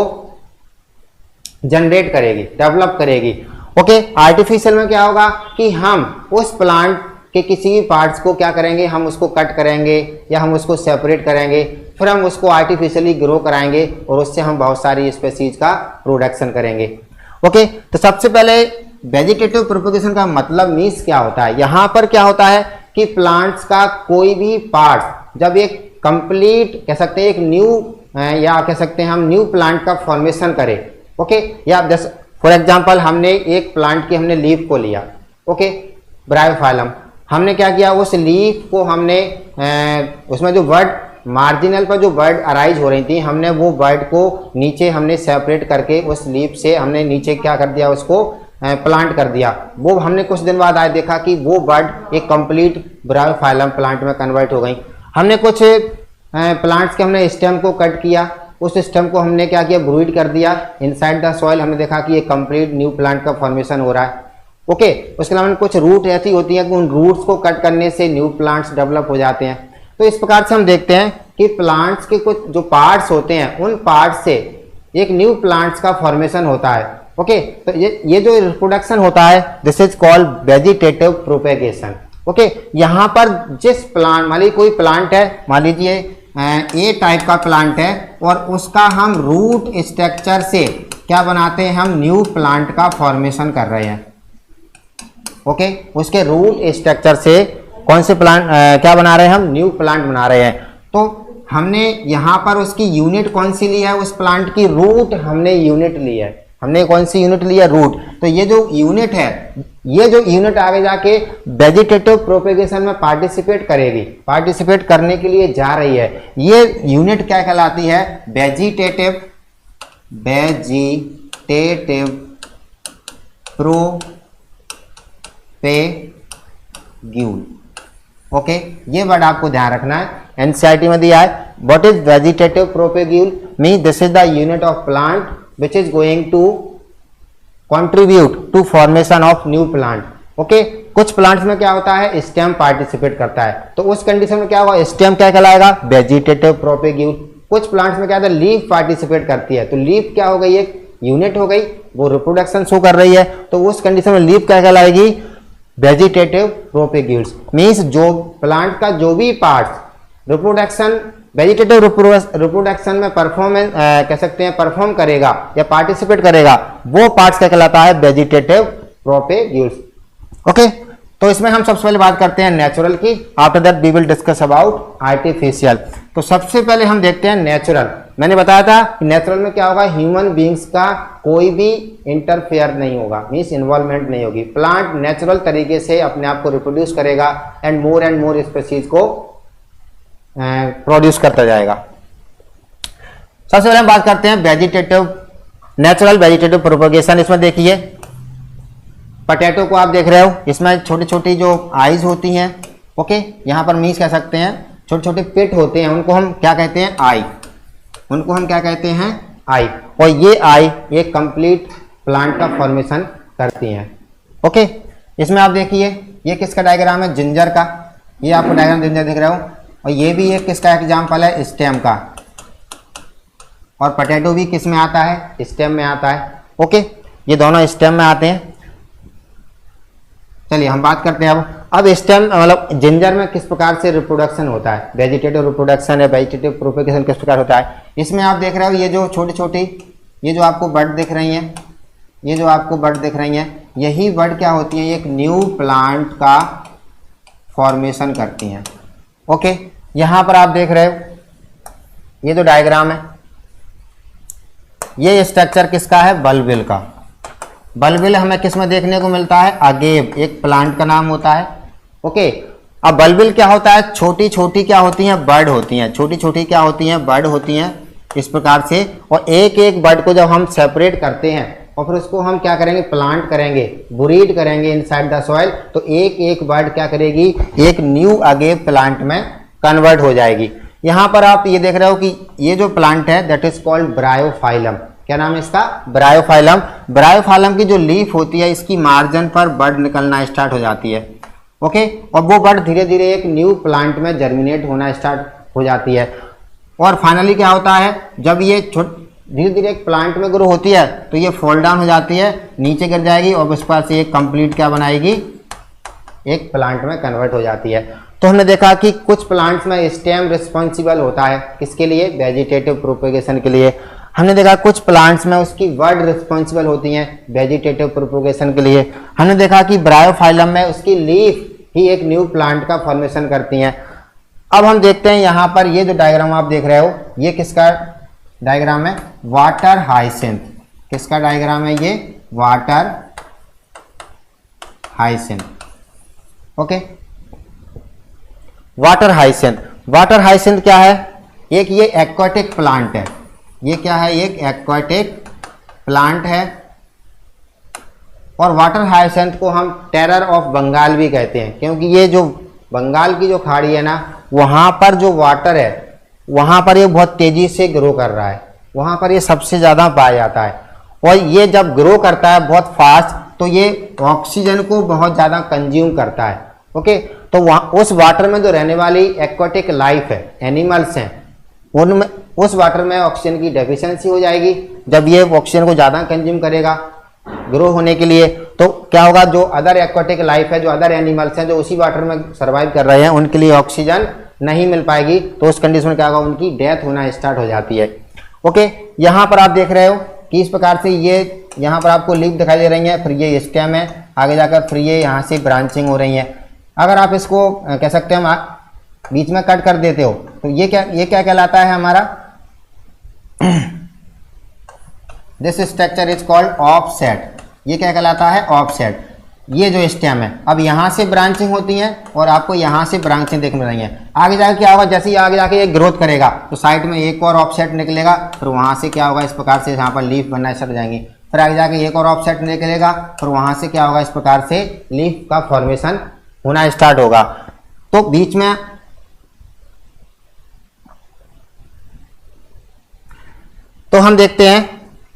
A: जनरेट करेगी, डेवलप करेगी। ओके, आर्टिफिशियल में क्या होगा कि हम उस प्लांट के किसी भी पार्ट्स को क्या करेंगे, हम उसको कट करेंगे या हम उसको सेपरेट करेंगे, फिर हम उसको आर्टिफिशियली ग्रो कराएंगे और उससे हम बहुत सारी स्पीशीज का प्रोडक्शन करेंगे। ओके, तो सबसे पहले वेजिटेटिव प्रोपेगेशन का मतलब मीन्स क्या होता है। यहाँ पर क्या होता है कि प्लांट्स का कोई भी पार्ट जब एक कंप्लीट कह सकते हैं एक न्यू या कह सकते हैं हम न्यू प्लांट का फॉर्मेशन करें। ओके, या जैसे फॉर एग्जांपल हमने एक प्लांट की हमने लीफ को लिया, ओके, ब्रायोफाइलम, हमने क्या किया, उस लीफ को हमने उसमें जो वर्ड मार्जिनल पर जो वर्ड अराइज हो रही थी, हमने वो वर्ड को नीचे हमने सेपरेट करके उस लीफ से हमने नीचे क्या कर दिया, उसको प्लांट कर दिया। वो हमने कुछ दिन बाद आए देखा कि वो बर्ड एक कंप्लीट ब्रायोफाइलम प्लांट में कन्वर्ट हो गई। हमने कुछ प्लांट्स के हमने स्टेम को कट किया, उस स्टेम को हमने क्या किया, ब्रूड कर दिया इनसाइड द सॉइल, हमने देखा कि एक कंप्लीट न्यू प्लांट का फॉर्मेशन हो रहा है। ओके, उसके अलावा कुछ रूट ऐसी होती हैं कि उन रूट्स को कट करने से न्यू प्लांट्स डेवलप हो जाते हैं। तो इस प्रकार से हम देखते हैं कि प्लांट्स के कुछ जो पार्ट्स होते हैं, उन पार्ट्स से एक न्यू प्लांट्स का फॉर्मेशन होता है। ओके, तो ये जो रिप्रोडक्शन होता है, this is called vegetative propagation. Okay, यहाँ पर जिस प्लांट, मान लीजिए कोई प्लांट है, मान लीजिए ए टाइप का प्लांट है, और उसका हम रूट स्ट्रक्चर से क्या बनाते हैं, हम न्यू प्लांट का फॉर्मेशन कर रहे हैं। ओके, उसके रूट स्ट्रक्चर से कौन से प्लांट क्या बना रहे हैं, हम न्यू प्लांट बना रहे हैं। तो हमने यहाँ पर उसकी यूनिट कौन सी ली है, उस प्लांट की रूट हमने यूनिट ली है। हमने कौन सी यूनिट लिया, रूट। तो ये जो यूनिट है, ये जो यूनिट आगे जाके वेजिटेटिव प्रोपेगेशन में पार्टिसिपेट करेगी, पार्टिसिपेट करने के लिए जा रही है। ये यूनिट क्या कहलाती है, वेजिटेटिव प्रोपेग्यूल। ओके, ये वर्ड आपको ध्यान रखना है, एनसीईआरटी में दिया है। What is vegetative propagule, mean this is the unit of plant which is going to contribute to formation of new plant. Okay, कुछ प्लांट्स में क्या होता है, स्टेम पार्टिसिपेट करता है, तो उस कंडीशन में क्या होगा, स्टेम क्या कहलाएगा, वेजिटेटिव प्रोपेग्यूल। कुछ प्लांट्स में क्या होता है, लीफ पार्टिसिपेट करती है, तो लीफ क्या हो गई, एक यूनिट हो गई, वो रिप्रोडक्शन शो कर रही है, तो उस कंडीशन में लीफ क्या कहलाएगी, वेजिटेटिव प्रोपेग्यूल्स। मीन्स जो प्लांट का जो भी पार्ट रिप्रोडक्शन, वेजिटेटिव रिप्रोडक्शन में परफॉर्मेंस कह सकते हैं परफॉर्म करेगा या पार्टिसिपेट करेगा, वो पार्ट्स क्या कहलाता है, वेजिटेटिव प्रोपेग्यूल्स। ओके, तो इसमें हम सबसे पहले बात करते हैं नेचुरल की, after that we will discuss about artificial. तो सबसे पहले हम देखते हैं नेचुरल। मैंने बताया था कि नेचुरल में क्या होगा, ह्यूमन बींग्स का कोई भी इंटरफेयर नहीं होगा, मीन्स इन्वॉल्वमेंट नहीं होगी। प्लांट नेचुरल तरीके से अपने आप को रिप्रोड्यूस करेगा एंड मोर स्पीशीज को प्रोड्यूस करता जाएगा। सबसे पहले हम बात करते हैं वेजिटेटिव, नेचुरल वेजिटेटिव प्रोपेगेशन। इसमें देखिए पोटैटो को आप देख रहे हो, इसमें छोटी छोटी जो आईज होती हैं, ओके, यहाँ पर मीन्स कह सकते हैं छोटे छोटे पिट होते हैं, उनको हम क्या कहते हैं, आई, उनको हम क्या कहते हैं, आई। और ये आई एक कंप्लीट प्लांट का फॉर्मेशन करती हैं। ओके, इसमें आप देखिए ये किसका डायग्राम है, जिंजर का, ये आपको डायग्राम जिंजर दिख रहा हो, और ये भी एक किसका एग्जाम्पल है, स्टेम का, और पोटैटो भी किस में आता है, स्टेम में आता है। ओके, ये दोनों स्टेम में आते हैं। चलिए हम बात करते हैं अब स्टेम मतलब जिंजर में किस प्रकार से रिप्रोडक्शन होता है, वेजिटेटिव रिप्रोडक्शन या वेजिटेटिव प्रोपेगेशन किस प्रकार होता है। इसमें आप देख रहे हो ये जो छोटी छोटी ये जो आपको बर्ड दिख रही हैं, ये जो आपको बर्ड दिख रही हैं, यही बर्ड क्या होती हैं, एक न्यू प्लांट का फॉर्मेशन करती हैं। ओके, यहाँ पर आप देख रहे हो ये जो डायग्राम है, ये स्ट्रक्चर किसका है, बल्बिल का। बल्बिल हमें किस में देखने को मिलता है, अगेव, एक प्लांट का नाम होता है। ओके, अब बल्बिल क्या होता है, छोटी छोटी क्या होती हैं, बर्ड होती हैं, छोटी छोटी क्या होती हैं, बर्ड होती हैं इस प्रकार से। और एक एक बर्ड को जब हम सेपरेट करते हैं और फिर उसको हम क्या करेंगे, प्लांट करेंगे, ब्रीड करेंगे इनसाइड द सॉइल, तो एक एक बर्ड क्या करेगी, एक न्यू अगेव प्लांट में कन्वर्ट हो जाएगी। यहाँ पर आप ये देख रहे हो कि ये जो प्लांट है दैट इज कॉल्ड ब्रायोफाइलम। क्या नाम है इसका, ब्रायोफाइलम। ब्रायोफाइलम की जो लीफ होती है इसकी मार्जिन पर बर्ड निकलना स्टार्ट हो जाती है। ओके, और वो बर्ड धीरे धीरे एक न्यू प्लांट में जर्मिनेट होना स्टार्ट हो जाती है। और फाइनली क्या होता है, जब ये धीरे धीरे एक प्लांट में ग्रो होती है तो ये फॉल डाउन हो जाती है, नीचे गिर जाएगी और उस पर से एक कंप्लीट क्या बनाएगी, एक प्लांट में कन्वर्ट हो जाती है। तो हमने देखा कि कुछ प्लांट्स में स्टेम रिस्पॉन्सिबल होता है किसके लिए, वेजिटेटिव प्रोपेगेशन के लिए। हमने देखा कुछ प्लांट्स में उसकी वर्ड रिस्पॉन्सिबल होती हैं वेजिटेटिव प्रोपेगेशन के लिए। हमने देखा कि ब्रायोफाइलम में उसकी लीफ ही एक न्यू प्लांट का फॉर्मेशन करती हैं। अब हम देखते हैं यहाँ पर ये जो डायग्राम आप देख रहे हो, ये किसका डायग्राम है, वाटर हाइसिंथ। किसका डायग्राम है ये, water hyacinth. Okay, water hyacinth. Water hyacinth क्या है, एक ये एक्वाटिक प्लांट है, ये क्या है, एक एक्वाटिक प्लांट है। और वाटर हाइसिंथ को हम टेरर ऑफ बंगाल भी कहते हैं, क्योंकि ये जो बंगाल की जो खाड़ी है ना, वहाँ पर जो वाटर है वहाँ पर ये बहुत तेजी से ग्रो कर रहा है, वहाँ पर ये सबसे ज़्यादा पाया जाता है। और ये जब ग्रो करता है बहुत फास्ट तो ये ऑक्सीजन को बहुत ज़्यादा कंज्यूम करता है। ओके, तो वहाँ उस वाटर में जो रहने वाली एक्वाटिक लाइफ है, एनिमल्स हैं, उनमें उस वाटर में ऑक्सीजन की डेफिशिएंसी हो जाएगी। जब ये ऑक्सीजन को ज़्यादा कंज्यूम करेगा ग्रो होने के लिए, तो क्या होगा, जो अदर एक्वाटिक लाइफ है, जो अदर एनिमल्स हैं जो उसी वाटर में सर्वाइव कर रहे हैं, उनके लिए ऑक्सीजन नहीं मिल पाएगी, तो उस कंडीशन में क्या होगा, उनकी डेथ होना स्टार्ट हो जाती है। ओके, यहाँ पर आप देख रहे हो कि इस प्रकार से ये यहाँ पर आपको लीफ दिखाई दे रही है, फिर ये स्टेम है, आगे जाकर फिर ये यहाँ से ब्रांचिंग हो रही है। अगर आप इसको कह सकते हैं बीच में कट कर देते हो तो ये क्या कहलाता है हमारा, this structure is called offset. ये क्या कहलाता है, ऑफसेट। ये जो स्टेम है, अब यहाँ से ब्रांचिंग होती है और आपको यहाँ से ब्रांचिंग देखने रही है। आगे जाके क्या होगा, जैसे ही आगे जाके ये ग्रोथ करेगा तो साइड में एक और ऑफसेट निकलेगा, फिर वहाँ से क्या होगा, इस प्रकार से यहाँ पर लीफ बनना स्टार्ट हो जाएंगे। फिर आगे जाके एक और ऑफसेट निकलेगा, फिर वहाँ से क्या होगा, इस प्रकार से लीफ का फॉर्मेशन होना स्टार्ट होगा। तो बीच में तो हम देखते हैं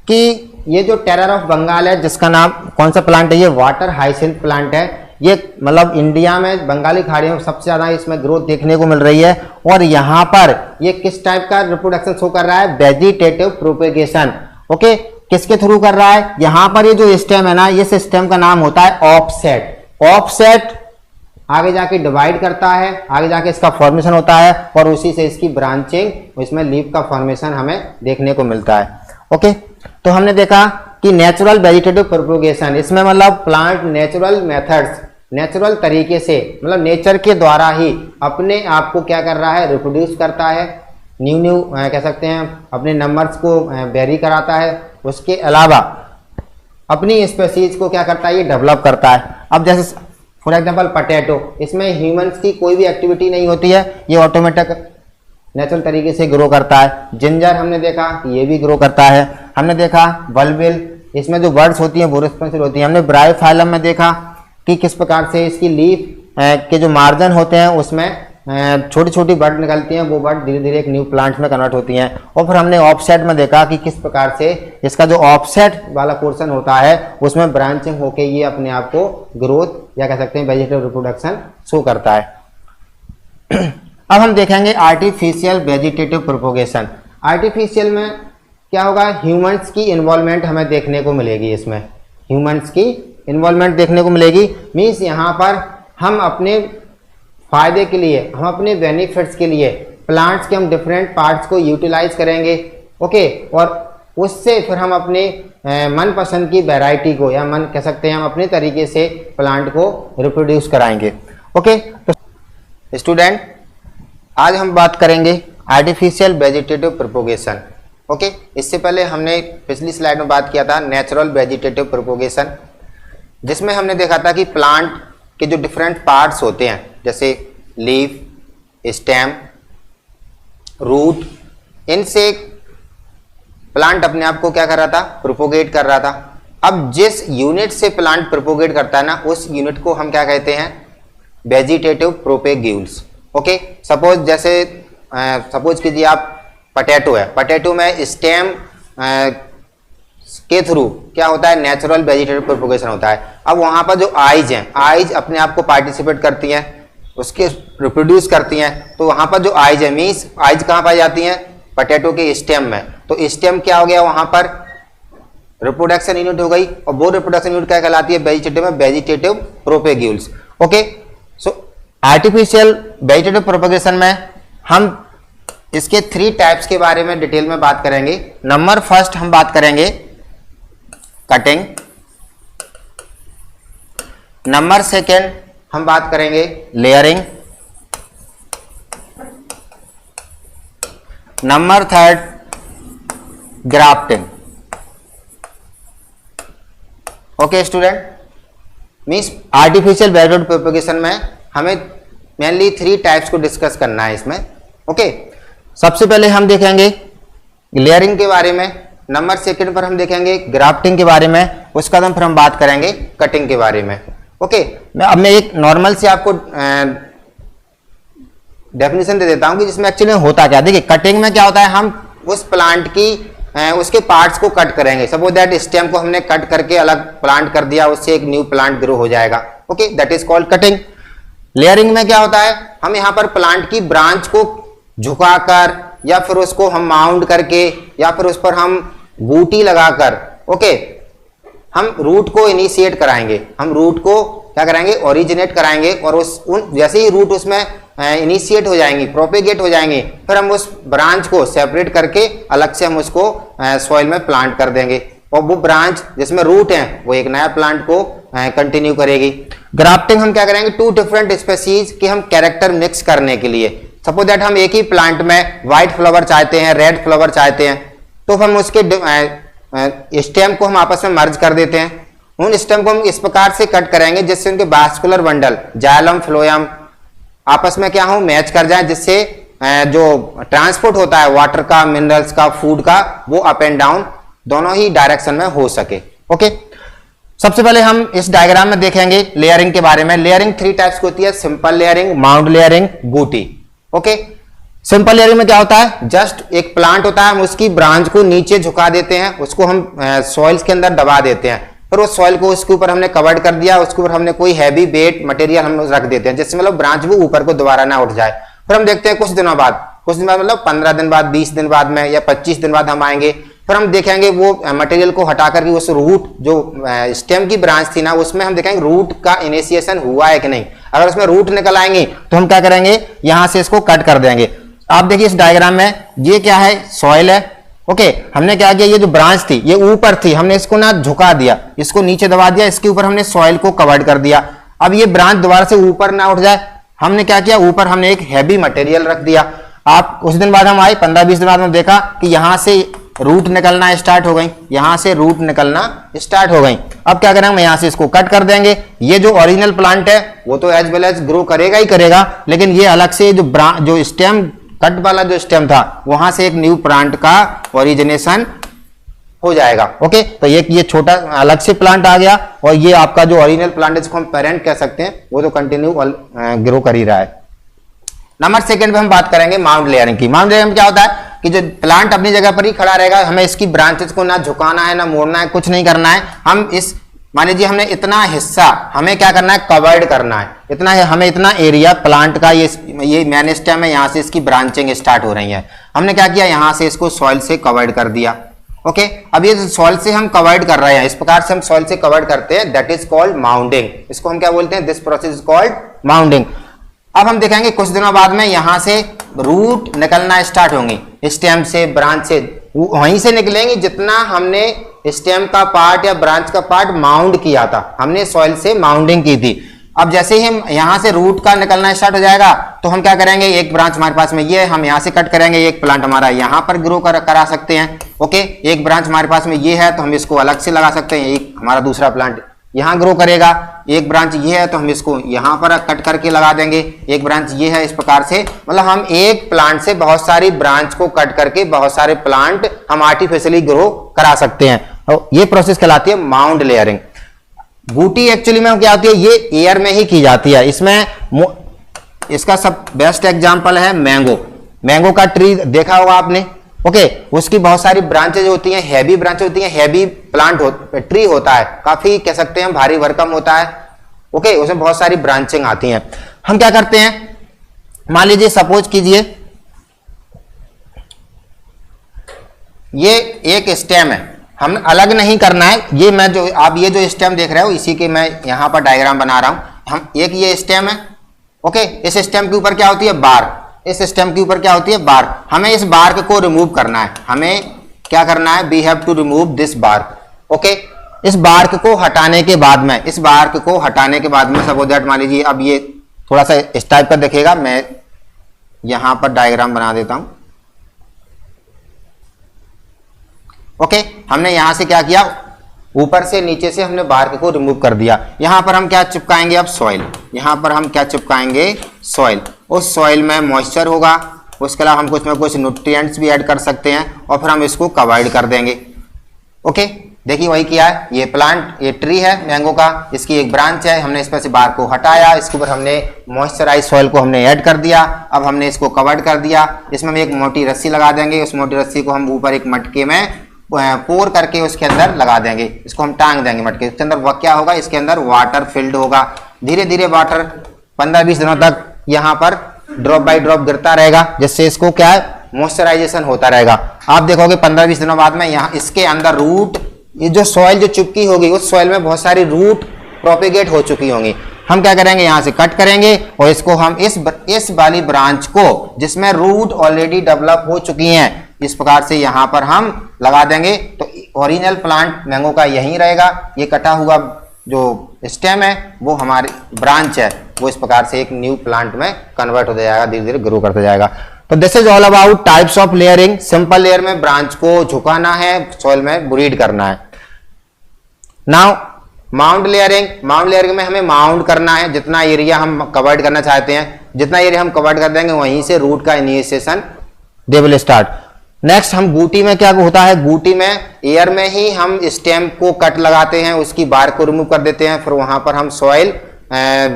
A: कि ये जो टेरर ऑफ बंगाल है, जिसका नाम कौन सा प्लांट है, ये वाटर हाइसिंथ प्लांट है। ये मतलब इंडिया में बंगाली खाड़ी में सबसे ज़्यादा इसमें ग्रोथ देखने को मिल रही है। और यहाँ पर ये किस टाइप का रिप्रोडक्शन शो कर रहा है, वेजिटेटिव प्रोपेगेशन। ओके, किसके थ्रू कर रहा है, यहाँ पर ये जो स्टेम है ना, ये स्टेम का नाम होता है ऑफसेट। ऑफसेट आगे जाके डिवाइड करता है, आगे जाके इसका फॉर्मेशन होता है और उसी से इसकी ब्रांचिंग, इसमें लीफ का फॉर्मेशन हमें देखने को मिलता है। ओके, तो हमने देखा कि नेचुरल वेजिटेटिव प्रोपेगेशन, इसमें मतलब प्लांट नेचुरल मेथड्स, नेचुरल तरीके से मतलब नेचर के द्वारा ही अपने आप को क्या कर रहा है, रिप्रोड्यूस करता है, न्यू कह सकते हैं अपने नंबर्स को वेरी कराता है। उसके अलावा अपनी स्पेसीज को क्या करता है, ये डेवलप करता है। अब जैसे फॉर एग्जाम्पल पोटैटो, इसमें ह्यूमंस की कोई भी एक्टिविटी नहीं होती है, ये ऑटोमेटिक नेचुरल तरीके से ग्रो करता है। जिंजर हमने देखा कि ये भी ग्रो करता है। हमने देखा बल्बिल, इसमें जो बर्ड्स होती हैं वो रिस्पॉन्सिबल होती हैं। हमने ब्रायोफाइलम में देखा कि किस प्रकार से इसकी लीफ के जो मार्जिन होते हैं उसमें छोटी छोटी बड निकलती हैं, वो बड धीरे धीरे एक न्यू प्लांट में कन्वर्ट होती हैं। और फिर हमने ऑफसेट में देखा कि किस प्रकार से इसका जो ऑफसेट वाला पोर्शन होता है उसमें ब्रांचिंग होके ये अपने आप को ग्रोथ या कह सकते हैं वेजिटेटिव रिप्रोडक्शन शो करता है। अब हम देखेंगे आर्टिफिशियल वेजिटेटिव प्रोपोगेशन। आर्टिफिशियल में क्या होगा, ह्यूमंस की इन्वॉल्वमेंट हमें देखने को मिलेगी। इसमें ह्यूमंस की इन्वॉल्वमेंट देखने को मिलेगी। मीन्स यहाँ पर हम अपने फायदे के लिए, हम अपने बेनिफिट्स के लिए प्लांट्स के हम डिफरेंट पार्ट्स को यूटिलाइज करेंगे। ओके, और उससे फिर हम अपने मनपसंद की वैरायटी को, या मन कह सकते हैं हम अपने तरीके से प्लांट को रिप्रोड्यूस कराएंगे। ओके, तो स्टूडेंट आज हम बात करेंगे आर्टिफिशियल वेजिटेटिव प्रोपोगेशन। ओके, इससे पहले हमने पिछली स्लाइड में बात किया था नेचुरल वेजिटेटिव प्रोपोगेशन, जिसमें हमने देखा था कि प्लांट के जो डिफरेंट पार्ट्स होते हैं जैसे लीफ, स्टेम, रूट, इनसे प्लांट अपने आप को क्या कर रहा था, प्रोपोगेट कर रहा था। अब जिस यूनिट से प्लांट प्रोपोगेट करता है ना, उस यूनिट को हम क्या कहते हैं, वेजिटेटिव प्रोपेग्यूल्स। ओके, सपोज कीजिए आप पटेटो है, पटेटो में स्टेम के थ्रू क्या होता है, नेचुरल वेजिटेटिव प्रोपोगेशन होता है। अब वहां पर जो आइज हैं, आइज अपने आप को पार्टिसिपेट करती हैं, उसके रिप्रोड्यूस करती हैं। तो वहां पर जो आइज है, मीन्स आइज कहाँ पाई जाती हैं, पटेटो के स्टेम में। तो स्टेम क्या हो गया, वहां पर रिप्रोडक्शन यूनिट हो गई, और वो रिप्रोडक्शन यूनिट क्या कहलाती है, वेजिटेटिव में वेजिटेटिव प्रोपेग्यूल्स। ओके, सो आर्टिफिशियल वेजिटेटिव प्रोपेगेशन में हम इसके 3 टाइप्स के बारे में डिटेल में बात करेंगे। नंबर फर्स्ट हम बात करेंगे कटिंग, नंबर सेकेंड हम बात करेंगे layering, number third grafting. Okay student, means artificial vegetative propagation में हमें मेनली 3 टाइप्स को डिस्कस करना है इसमें। ओके, सबसे पहले हम देखेंगे लेयरिंग के बारे में, नंबर सेकंड पर हम देखेंगे ग्राफ्टिंग के बारे में, उसका फिर हम बात करेंगे कटिंग के बारे में। ओके, मैं एक नॉर्मल से आपको डेफिनेशन दे देता हूं कि जिसमें एक्चुअली होता क्या। देखिए, कटिंग में क्या होता है, हम उस प्लांट की उसके पार्ट्स को कट करेंगे। सपोज दैट स्टेम को हमने कट करके अलग प्लांट कर दिया, उससे एक न्यू प्लांट ग्रो हो जाएगा। Okay, that is called cutting. Layering में क्या होता है, हम यहाँ पर प्लांट की ब्रांच को झुकाकर या फिर उसको हम माउंट करके या फिर उस पर हम बूटी लगाकर, ओके, हम रूट को इनिशिएट कराएंगे। हम रूट को क्या कराएंगे, ओरिजिनेट कराएंगे, और जैसे ही रूट उसमें इनिशिएट हो जाएंगी, प्रोपेगेट हो जाएंगे, फिर हम उस ब्रांच को सेपरेट करके अलग से हम उसको सॉइल में प्लांट कर देंगे, और वो ब्रांच जिसमें रूट है वो एक नया प्लांट को कंटिन्यू करेगी। ग्राफ्टिंग हम क्या करेंगे, 2 डिफरेंट स्पेसीज के हम कैरेक्टर मिक्स करने के लिए, सपोज दैट हम एक ही प्लांट में व्हाइट फ्लावर चाहते हैं, रेड फ्लावर चाहते हैं, तो हम उसके स्टेम को हम आपस में मर्ज कर देते हैं। उन स्टेम को हम इस प्रकार से कट करेंगे जिससे उनके वास्कुलर बंडल, जाइलम, फ्लोएम आपस में क्या हो, मैच कर जाए, जिससे जो ट्रांसपोर्ट होता है वाटर का, मिनरल्स का, फूड का, वो अप एंड डाउन दोनों ही डायरेक्शन में हो सके। ओके, सबसे पहले हम इस डायग्राम में देखेंगे लेयरिंग के बारे में। लेयरिंग 3 टाइप्स की होती है, सिंपल लेयरिंग, माउंट लेयरिंग, बूटी। ओके, सिंपल लेयरिंग में क्या होता है, जस्ट एक प्लांट होता है, हम उसकी ब्रांच को नीचे झुका देते हैं, उसको हम सॉइल्स के अंदर दबा देते हैं, फिर उस सॉइल को उसके ऊपर हमने कवर्ड कर दिया, उसके ऊपर हमने कोई हैवी वेट मटेरियल हम रख देते हैं, जिससे मतलब ब्रांच वो ऊपर को दोबारा ना उठ जाए। फिर हम देखते हैं कुछ दिनों बाद मतलब 15 दिन बाद, 20 दिन बाद में या 25 दिन बाद हम आएंगे, फिर हम देखेंगे वो मटेरियल को हटा करके उस रूट जो स्टेम की ब्रांच थी ना, उसमें हम देखेंगे रूट का इनिशिएशन हुआ है कि नहीं। अगर उसमें रूट निकल आएंगे तो हम क्या करेंगे, यहां से इसको कट कर देंगे। आप देखिए इस डायग्राम में ये क्या है, सॉइल है। ओके, हमने क्या किया, ये जो ब्रांच थी ये ऊपर थी, हमने इसको ना झुका दिया, इसको नीचे दबा दिया, इसके ऊपर हमने सॉइल को कवर्ड कर दिया। अब ये ब्रांच दोबारा से ऊपर ना उठ जाए, हमने क्या किया, ऊपर हमने एक हैवी मटेरियल रख दिया। आप कुछ दिन बाद हम आए, 15-20 दिन बाद हम देखा कि यहां से रूट निकलना स्टार्ट हो गई, यहां से रूट निकलना स्टार्ट हो गई। अब क्या करेंगे, यहां से इसको कट कर देंगे। ये जो ओरिजिनल प्लांट है वो तो एज वेल एज ग्रो करेगा ही करेगा, लेकिन ये अलग से जो स्टेम कट वाला जो स्टेम था वहां से एक न्यू प्लांट का ओरिजिनेशन हो जाएगा। ओके, तो ये छोटा अलग से प्लांट आ गया, और ये आपका जो ओरिजिनल प्लांट है जिसको हम पेरेंट कह सकते हैं, वो तो कंटिन्यू ग्रो कर ही रहा है। नंबर सेकंड पे हम बात करेंगे माउंट लेयरिंग की। माउंट लेयरिंग में क्या होता है कि जो प्लांट अपनी जगह पर ही खड़ा रहेगा, हमें इसकी ब्रांचेस को ना झुकाना है ना मोड़ना है, कुछ नहीं करना है। हम इस मान लीजिए हमने इतना हिस्सा हमें क्या करना है, कवर्ड करना है, इतना है हमें, इतना एरिया प्लांट का, ये मेन स्टेम है, यहाँ से इसकी ब्रांचिंग स्टार्ट हो रही है। हमने क्या किया, यहाँ से इसको सॉइल से कवर्ड कर दिया। ओके, अब ये सॉइल से हम कवर्ड कर रहे हैं, इस प्रकार से हम सॉइल से कवर्ड करते हैं, दैट इज कॉल्ड माउंडिंग। इसको हम क्या बोलते हैं, दिस प्रोसेस इज कॉल्ड माउंडिंग। अब हम देखेंगे कुछ दिनों बाद में यहाँ से रूट निकलना स्टार्ट होंगी, स्टेम से, ब्रांच से, वहीं से निकलेंगे जितना हमने स्टेम का पार्ट या ब्रांच का पार्ट माउंड किया था, हमने सॉइल से माउंडिंग की थी। अब जैसे ही हम यहाँ से रूट का निकलना स्टार्ट हो जाएगा तो हम क्या करेंगे, एक ब्रांच हमारे पास में ये, हम यहाँ से कट करेंगे, एक प्लांट हमारा यहाँ पर ग्रो करा सकते हैं। ओके, एक ब्रांच हमारे पास में ये है तो हम इसको अलग से लगा सकते हैं, एक हमारा दूसरा प्लांट यहाँ ग्रो करेगा। एक ब्रांच ये है तो हम इसको यहाँ पर कट करके लगा देंगे, एक ब्रांच ये है। इस प्रकार से मतलब हम एक प्लांट से बहुत सारी ब्रांच को कट करके बहुत सारे प्लांट हम आर्टिफिशियली ग्रो करा सकते हैं। और ये प्रोसेस कहलाती है माउंड लेयरिंग। बूटी एक्चुअली में क्या होती है, ये एयर में ही की जाती है। इसमें इसका सब बेस्ट एग्जांपल है मैंगो। मैंगो का ट्री देखा होगा आपने। ओके, उसकी बहुत सारी ब्रांचेज होती हैं, हैवी ब्रांचेज होती हैं, हैवी ट्री होता है, काफी कह सकते हैं भारी भरकम होता है। ओके, उसमें बहुत सारी ब्रांचिंग आती हैं। हम क्या करते हैं, मान लीजिए सपोज कीजिए ये एक स्टेम है, हम अलग नहीं करना है। ये मैं जो आप ये जो स्टेम देख रहे हो इसी के मैं यहां पर डायग्राम बना रहा हूं। हम एक ये स्टेम है। ओके, इस स्टेम के ऊपर क्या होती है, बार। इस स्टेम के ऊपर क्या होती है, बार। हमें इस बार को रिमूव करना है। हमें क्या करना है, we have to remove this bar. ओके, इस बार को हटाने के बाद में, इस बार को हटाने के बाद में सपोज दैट मान लीजिए अब ये थोड़ा सा इस टाइप का दिखेगा, मैं यहां पर डायग्राम बना देता हूं। ओके, हमने यहां से क्या किया, ऊपर से नीचे से हमने बार को रिमूव कर दिया। यहां पर हम क्या चिपकाएंगे, अब सॉइल। यहां पर हम क्या चिपकाएंगे, सॉइल। उस सॉइल में मॉइस्चर होगा, उसके अलावा हम कुछ में कुछ न्यूट्रिएंट्स भी ऐड कर सकते हैं और फिर हम इसको कवर्ड कर देंगे। ओके, देखिए वही किया है। ये प्लांट, ये ट्री है मैंगो का, इसकी एक ब्रांच है, हमने इस पर से बार को हटाया, इसके ऊपर हमने मॉइस्चराइज सॉइल को हमने ऐड कर दिया। अब हमने इसको कवर्ड कर दिया। इसमें हम एक मोटी रस्सी लगा देंगे, उस मोटी रस्सी को हम ऊपर एक मटके में पोर करके उसके अंदर लगा देंगे, इसको हम टांग देंगे मटके। इसके अंदर क्या होगा, इसके अंदर वाटर फिल्ड होगा। धीरे धीरे वाटर 15-20 दिनों तक यहाँ पर ड्रॉप बाय ड्रॉप गिरता रहेगा, जिससे इसको क्या है, मॉइस्चराइजेशन होता रहेगा। आप देखोगे 15-20 दिनों बाद में यहाँ इसके अंदर रूट, ये जो सॉइल जो चिपकी होगी उस सॉइल में बहुत सारी रूट प्रोपेगेट हो चुकी होंगी। हम क्या करेंगे, यहाँ से कट करेंगे और इसको हम इस वाली ब्रांच को जिसमें रूट ऑलरेडी डेवलप हो चुकी हैं, इस प्रकार से यहाँ पर हम लगा देंगे। तो ओरिजिनल प्लांट मैंगो का यहीं रहेगा। ये कटा हुआ जो स्टेम है वो हमारी ब्रांच है, वो इस प्रकार से एक न्यू प्लांट में कन्वर्ट हो जाएगा, धीरे धीरे ग्रो करता जाएगा। तो this is all about types of layering. Simple layer में ब्रांच को झुकाना है, सॉइल में ब्रीड करना है। Now mount layering. Mount layering में हमें माउंट करना है, जितना एरिया हम कवर्ड करना चाहते हैं, जितना एरिया हम कवर्ड कर देंगे वहीं से रूट का initiation they will start. Next हम बूटी में क्या होता है, बूटी में एयर में ही हम स्टेम को कट लगाते हैं, उसकी बार को रिमूव कर देते हैं, फिर वहां पर हम सॉइल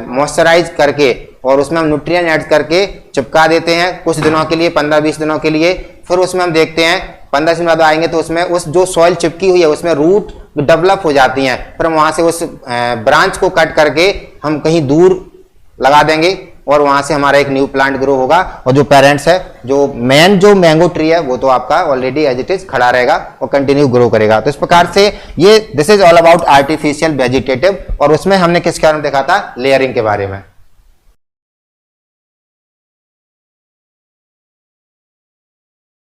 A: मॉइस्चराइज करके और उसमें हम न्यूट्रिएंट ऐड करके चिपका देते हैं कुछ दिनों के लिए, 15-20 दिनों के लिए। फिर उसमें हम देखते हैं 15 दिन बाद आएंगे तो उसमें उस जो सॉइल चिपकी हुई है उसमें रूट डेवलप हो जाती हैं। फिर वहां से उस ब्रांच को कट करके हम कहीं दूर लगा देंगे और वहां से हमारा एक न्यू प्लांट ग्रो होगा। और जो पेरेंट्स है, जो मेन जो मैंगो ट्री है वो तो आपका ऑलरेडी एज इट इज खड़ा रहेगा और कंटिन्यू ग्रो करेगा। तो इस प्रकार से ये this is all about artificial vegetative. और उसमें हमने किसके बारे में देखा था, लेयरिंग के बारे में।